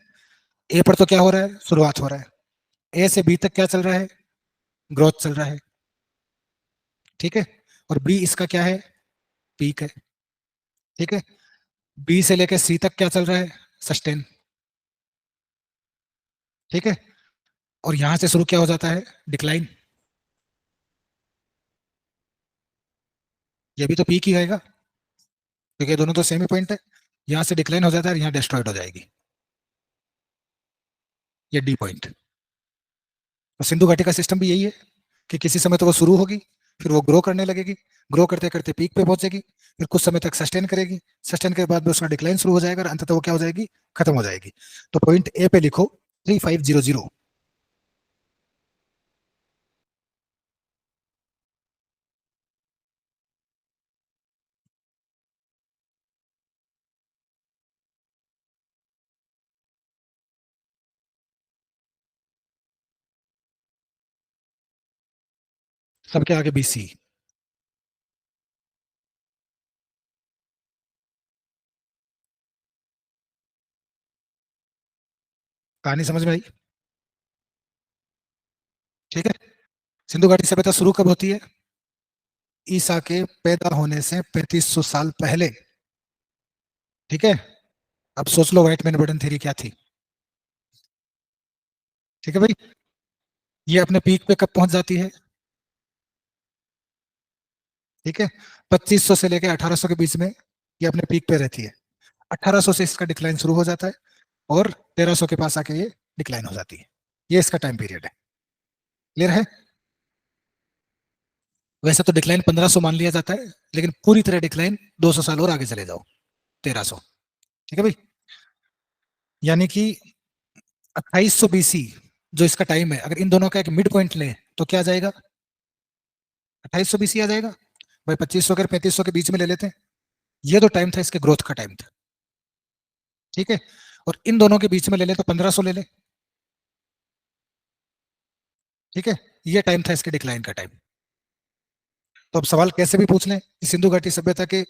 ए पर तो क्या हो रहा है, शुरुआत हो रहा है, ए से बी तक क्या चल रहा है, ग्रोथ चल रहा है। ठीक है, और बी इसका क्या है, पीक है। ठीक है, बी से लेकर सी तक क्या चल रहा है, सस्टेन। ठीक है, और यहां से शुरू क्या हो जाता है, डिक्लाइन। ये भी तो पीक ही आएगा, क्योंकि ये दोनों तो सेम ही पॉइंट है। यहां से डिक्लाइन हो जाता है, यहाँ डिस्ट्रॉयड हो जाएगी, ये डी पॉइंट। तो सिंधु घाटी का सिस्टम भी यही है कि किसी समय तो वो शुरू होगी, फिर वो ग्रो करने लगेगी, ग्रो करते करते पीक पे पहुंचेगी, फिर कुछ समय तक सस्टेन करेगी, सस्टेन के बाद में उसका डिक्लाइन शुरू हो जाएगा और अंततः वो क्या हो जाएगी, खत्म हो जाएगी। तो पॉइंट ए पे लिखो 3500। सबके आगे बीसी। कहानी समझ में आई। ठीक है, सिंधु घाटी सभ्यता शुरू कब होती है, ईसा के पैदा होने से 3500 साल पहले। ठीक है, अब सोच लो व्हाइट मैन बर्डन थ्योरी क्या थी। ठीक है भाई, ये अपने पीक पे कब पहुंच जाती है, ठीक है, 2500 से लेकर 1800 के बीच में ये अपने पीक पे रहती है। 1800 से इसका डिक्लाइन शुरू हो जाता है और 1300 के पास आके ये डिक्लाइन हो जाती है। ये इसका टाइम पीरियड है। क्लियर है। वैसे तो डिक्लाइन 1500 मान लिया जाता है, लेकिन पूरी तरह डिक्लाइन 200 साल और आगे चले जाओ, 1300। ठीक है भाई, यानी कि 2800 बीसी जो इसका टाइम है, अगर इन दोनों का एक मिड पॉइंट लें तो क्या आ जाएगा, 2800 बीसी आ जाएगा। भाई 2500 के 3500 के बीच में ले लेते हैं, ये तो टाइम था इसके ग्रोथ का टाइम था। ठीक है, और इन दोनों के बीच में ले ले तो 1500 ले ले। ठीक है, ये टाइम था इसके डिक्लाइन का टाइम। तो अब सवाल कैसे भी पूछ लें कि सिंधु घाटी सभ्यता की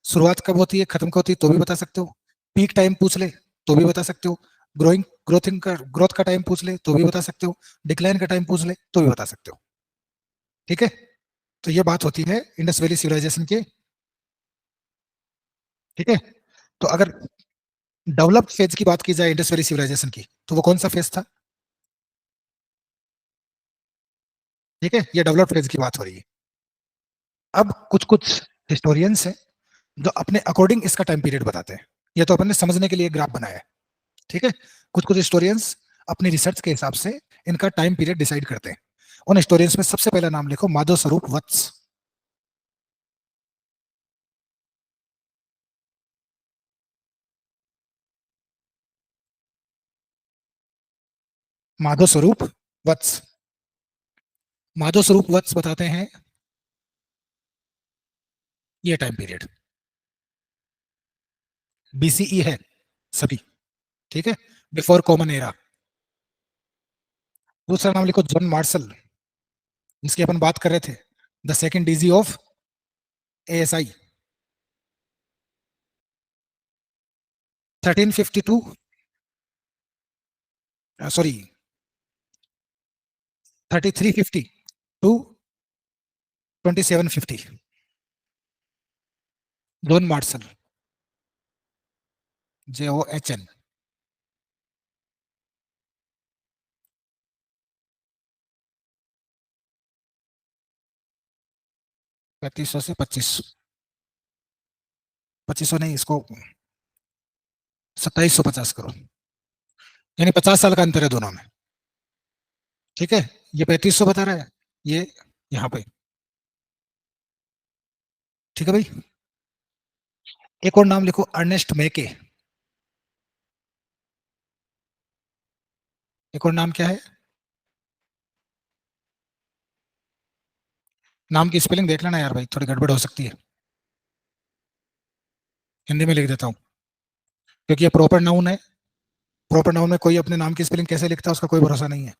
शुरुआत कब होती है, खत्म कब होती है, तो भी बता सकते हो। पीक टाइम पूछ ले तो भी बता सकते हो। ग्रोथ का टाइम पूछ ले तो भी बता सकते हो। डिक्लाइन का टाइम पूछ ले तो भी बता सकते हो। ठीक है, तो ये बात होती है इंडस वैली सिविलाइजेशन की। ठीक है, तो अगर डेवलप्ड फेज की बात की जाए इंडस वैली सिविलाइजेशन की, तो वो कौन सा फेज था। ठीक है, ये डेवलप्ड फेज की बात हो रही है। अब कुछ कुछ हिस्टोरियंस हैं जो अपने अकॉर्डिंग इसका टाइम पीरियड बताते हैं। ये तो अपन ने समझने के लिए ग्राफ बनाया है। ठीक है, कुछ कुछ हिस्टोरियंस अपनी रिसर्च के हिसाब से इनका टाइम पीरियड डिसाइड करते हैं। उन हिस्टोरियंस में सबसे पहला नाम लिखो, माधव स्वरूप वत्स। माधव स्वरूप वत्स। माधव स्वरूप वत्स बताते हैं ये टाइम पीरियड बीसीई है सभी। ठीक है, बिफोर कॉमन एरा। दूसरा नाम लिखो जॉन मार्शल, जिसकी अपन बात कर रहे थे, the second DG of ASI. 1352, sorry 3350 to 2750। John Marshall, JOHN। 3500 से 2500, 2500 नहीं, इसको 2750 करोड़, यानी 50 साल का अंतर है दोनों में। ठीक है, ये 3500 बता रहा है, ये यहाँ पे। ठीक है भाई। एक और नाम लिखो, अर्नेस्ट मेके। एक और नाम क्या है? नाम की स्पेलिंग देख लेना यार भाई, थोड़ी गड़बड़ हो सकती है। हिंदी में लिख देता हूँ, क्योंकि ये प्रॉपर नाउन है। प्रॉपर नाउन में कोई अपने नाम की स्पेलिंग कैसे लिखता है उसका कोई भरोसा नहीं है।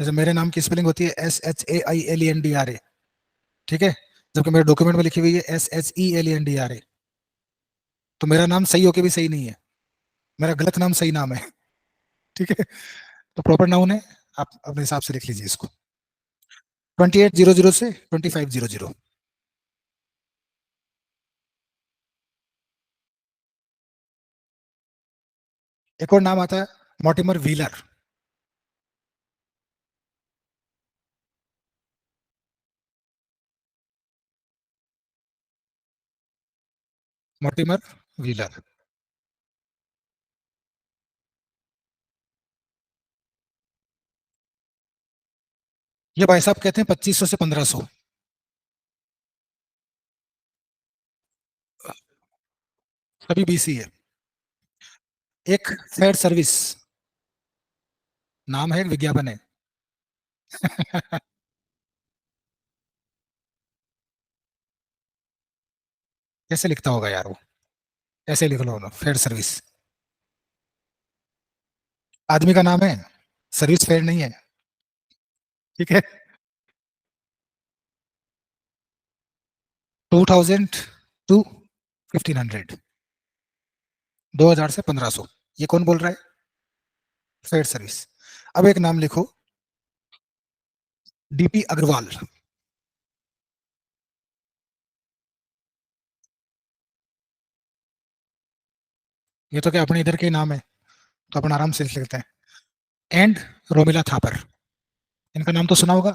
जैसे मेरे नाम की स्पेलिंग होती है SHAILENDRA। ठीक है, जबकि मेरे डॉक्यूमेंट में लिखी हुई है SHELENDRA। तो मेरा नाम सही होके भी सही नहीं है, मेरा गलत नाम सही नाम है। ठीक है, तो प्रॉपर नाउन है, आप अपने हिसाब से लिख लीजिए इसको। 2800 से 2500। एक और नाम आता है, मॉर्टिमर व्हीलर। Mortimer wheeler. ये भाई साहब कहते हैं 2500 से 1500। सभी BC है। एक फेड सर्विस, नाम है, एक विज्ञापन है। कैसे लिखता होगा यार वो? ऐसे लिख लो ना, फेड सर्विस। आदमी का नाम है, सर्विस फेड नहीं है। ठीक है। 2000 टू 1500, 2000 से 1500। ये कौन बोल रहा है? Fairservis. अब एक नाम लिखो, DP अग्रवाल। ये तो क्या अपने इधर के ही नाम है, तो अपन आराम से लिख लेते हैं। एंड रोमिला थापर, इनका नाम तो सुना होगा।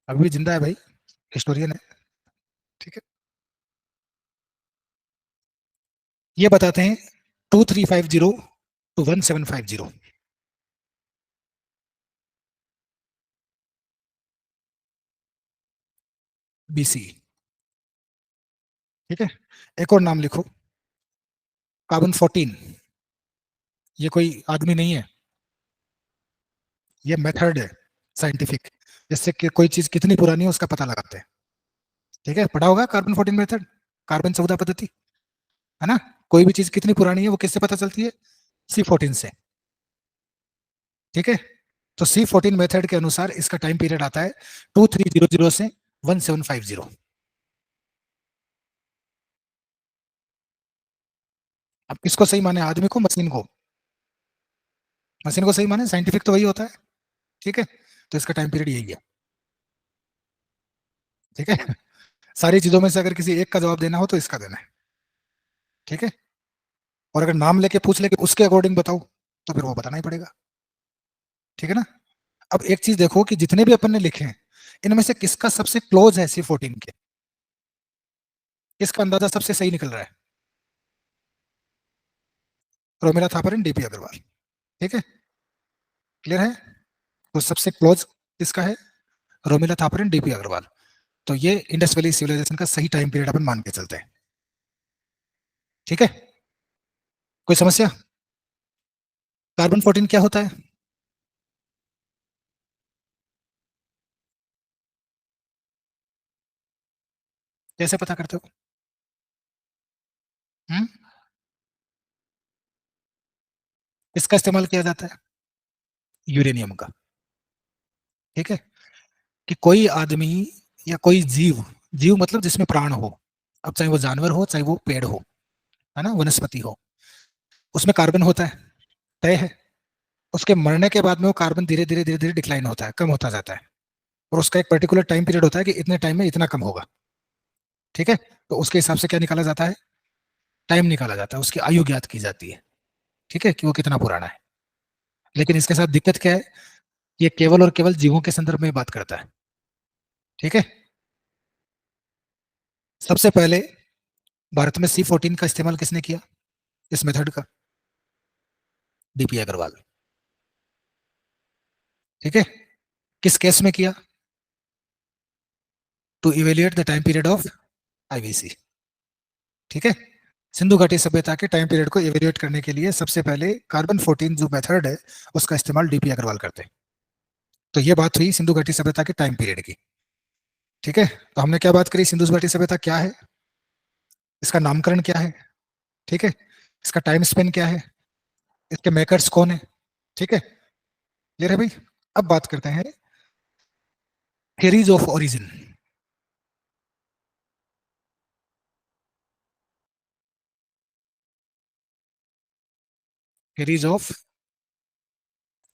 अभी भी जिंदा है भाई, हिस्टोरियन है। ठीक है। ये बताते हैं 2350 to 1750 BC। ठीक है। एक और नाम लिखो, कार्बन 14। ये कोई आदमी नहीं है, ये मेथड है साइंटिफिक, जिससे कि कोई चीज कितनी पुरानी है उसका पता लगाते हैं। ठीक है, पढ़ा होगा कार्बन 14 मेथड, कार्बन 14 पद्धति, है ना? कोई भी चीज कितनी पुरानी है वो किससे पता चलती है? C14 से। ठीक है, तो C14 मेथड के अनुसार इसका टाइम पीरियड आता है 2300 से 1750। अब किसको सही माने, आदमी को, मशीन को? मशीन को सही माने, साइंटिफिक तो वही होता है। ठीक है, तो इसका टाइम पीरियड यही है। ठीक है, सारी चीजों में से अगर किसी एक का जवाब देना हो तो इसका देना है। ठीक है, और अगर नाम लेके पूछ ले कि उसके अकॉर्डिंग बताओ, तो फिर वो बताना ही पड़ेगा। ठीक है ना? अब एक चीज देखो कि जितने भी अपन ने लिखे हैं, इनमें से किसका सबसे क्लोज है C14 के? किसका अंदाजा सबसे सही निकल रहा है? रोमिला थापर, DP अग्रवाल। ठीक है, क्लियर है? तो सबसे क्लोज किसका है? रोमिला थापर, DP अग्रवाल। तो ये इंडस वैली सिविलाइजेशन का सही टाइम पीरियड अपन मान के चलते हैं। ठीक है, कोई समस्या? कार्बन 14 क्या होता है? कैसे पता करते हो? हम्म? इसका इस्तेमाल किया जाता है, यूरेनियम का। ठीक है, कि कोई आदमी या कोई जीव, जीव मतलब जिसमें प्राण हो, अब चाहे वो जानवर हो चाहे वो पेड़ हो, है ना, वनस्पति हो, उसमें कार्बन होता है, तय है। उसके मरने के बाद में वो कार्बन धीरे धीरे धीरे धीरे डिक्लाइन होता है, कम होता जाता है। और उसका एक पर्टिकुलर टाइम पीरियड होता है कि इतने टाइम में इतना कम होगा। ठीक है, तो उसके हिसाब से क्या निकाला जाता है? टाइम निकाला जाता है, उसकी आयु ज्ञात की जाती है। ठीक है, कि वो कितना पुराना है। लेकिन इसके साथ दिक्कत क्या है? ये केवल और केवल जीवों के संदर्भ में बात करता है। ठीक है, सबसे पहले भारत में C14 का इस्तेमाल किसने किया इस मेथड का? डीपी अग्रवाल। ठीक है, किस केस में किया? To evaluate the time period of IVC. ठीक है, सिंधु घाटी सभ्यता के टाइम पीरियड को इवेल्युएट करने के लिए सबसे पहले कार्बन 14 जो मेथड है उसका इस्तेमाल डीपी अग्रवाल करते हैं। तो ये बात हुई सिंधु घाटी सभ्यता के टाइम पीरियड की। ठीक है, तो हमने क्या बात करी, सिंधु घाटी सभ्यता क्या है, इसका नामकरण क्या है, ठीक है, इसका टाइम स्पेन क्या है, इसके मेकर्स कौन है। ठीक है, क्लियर है भाई? अब बात करते हैं theories of origin. Theories of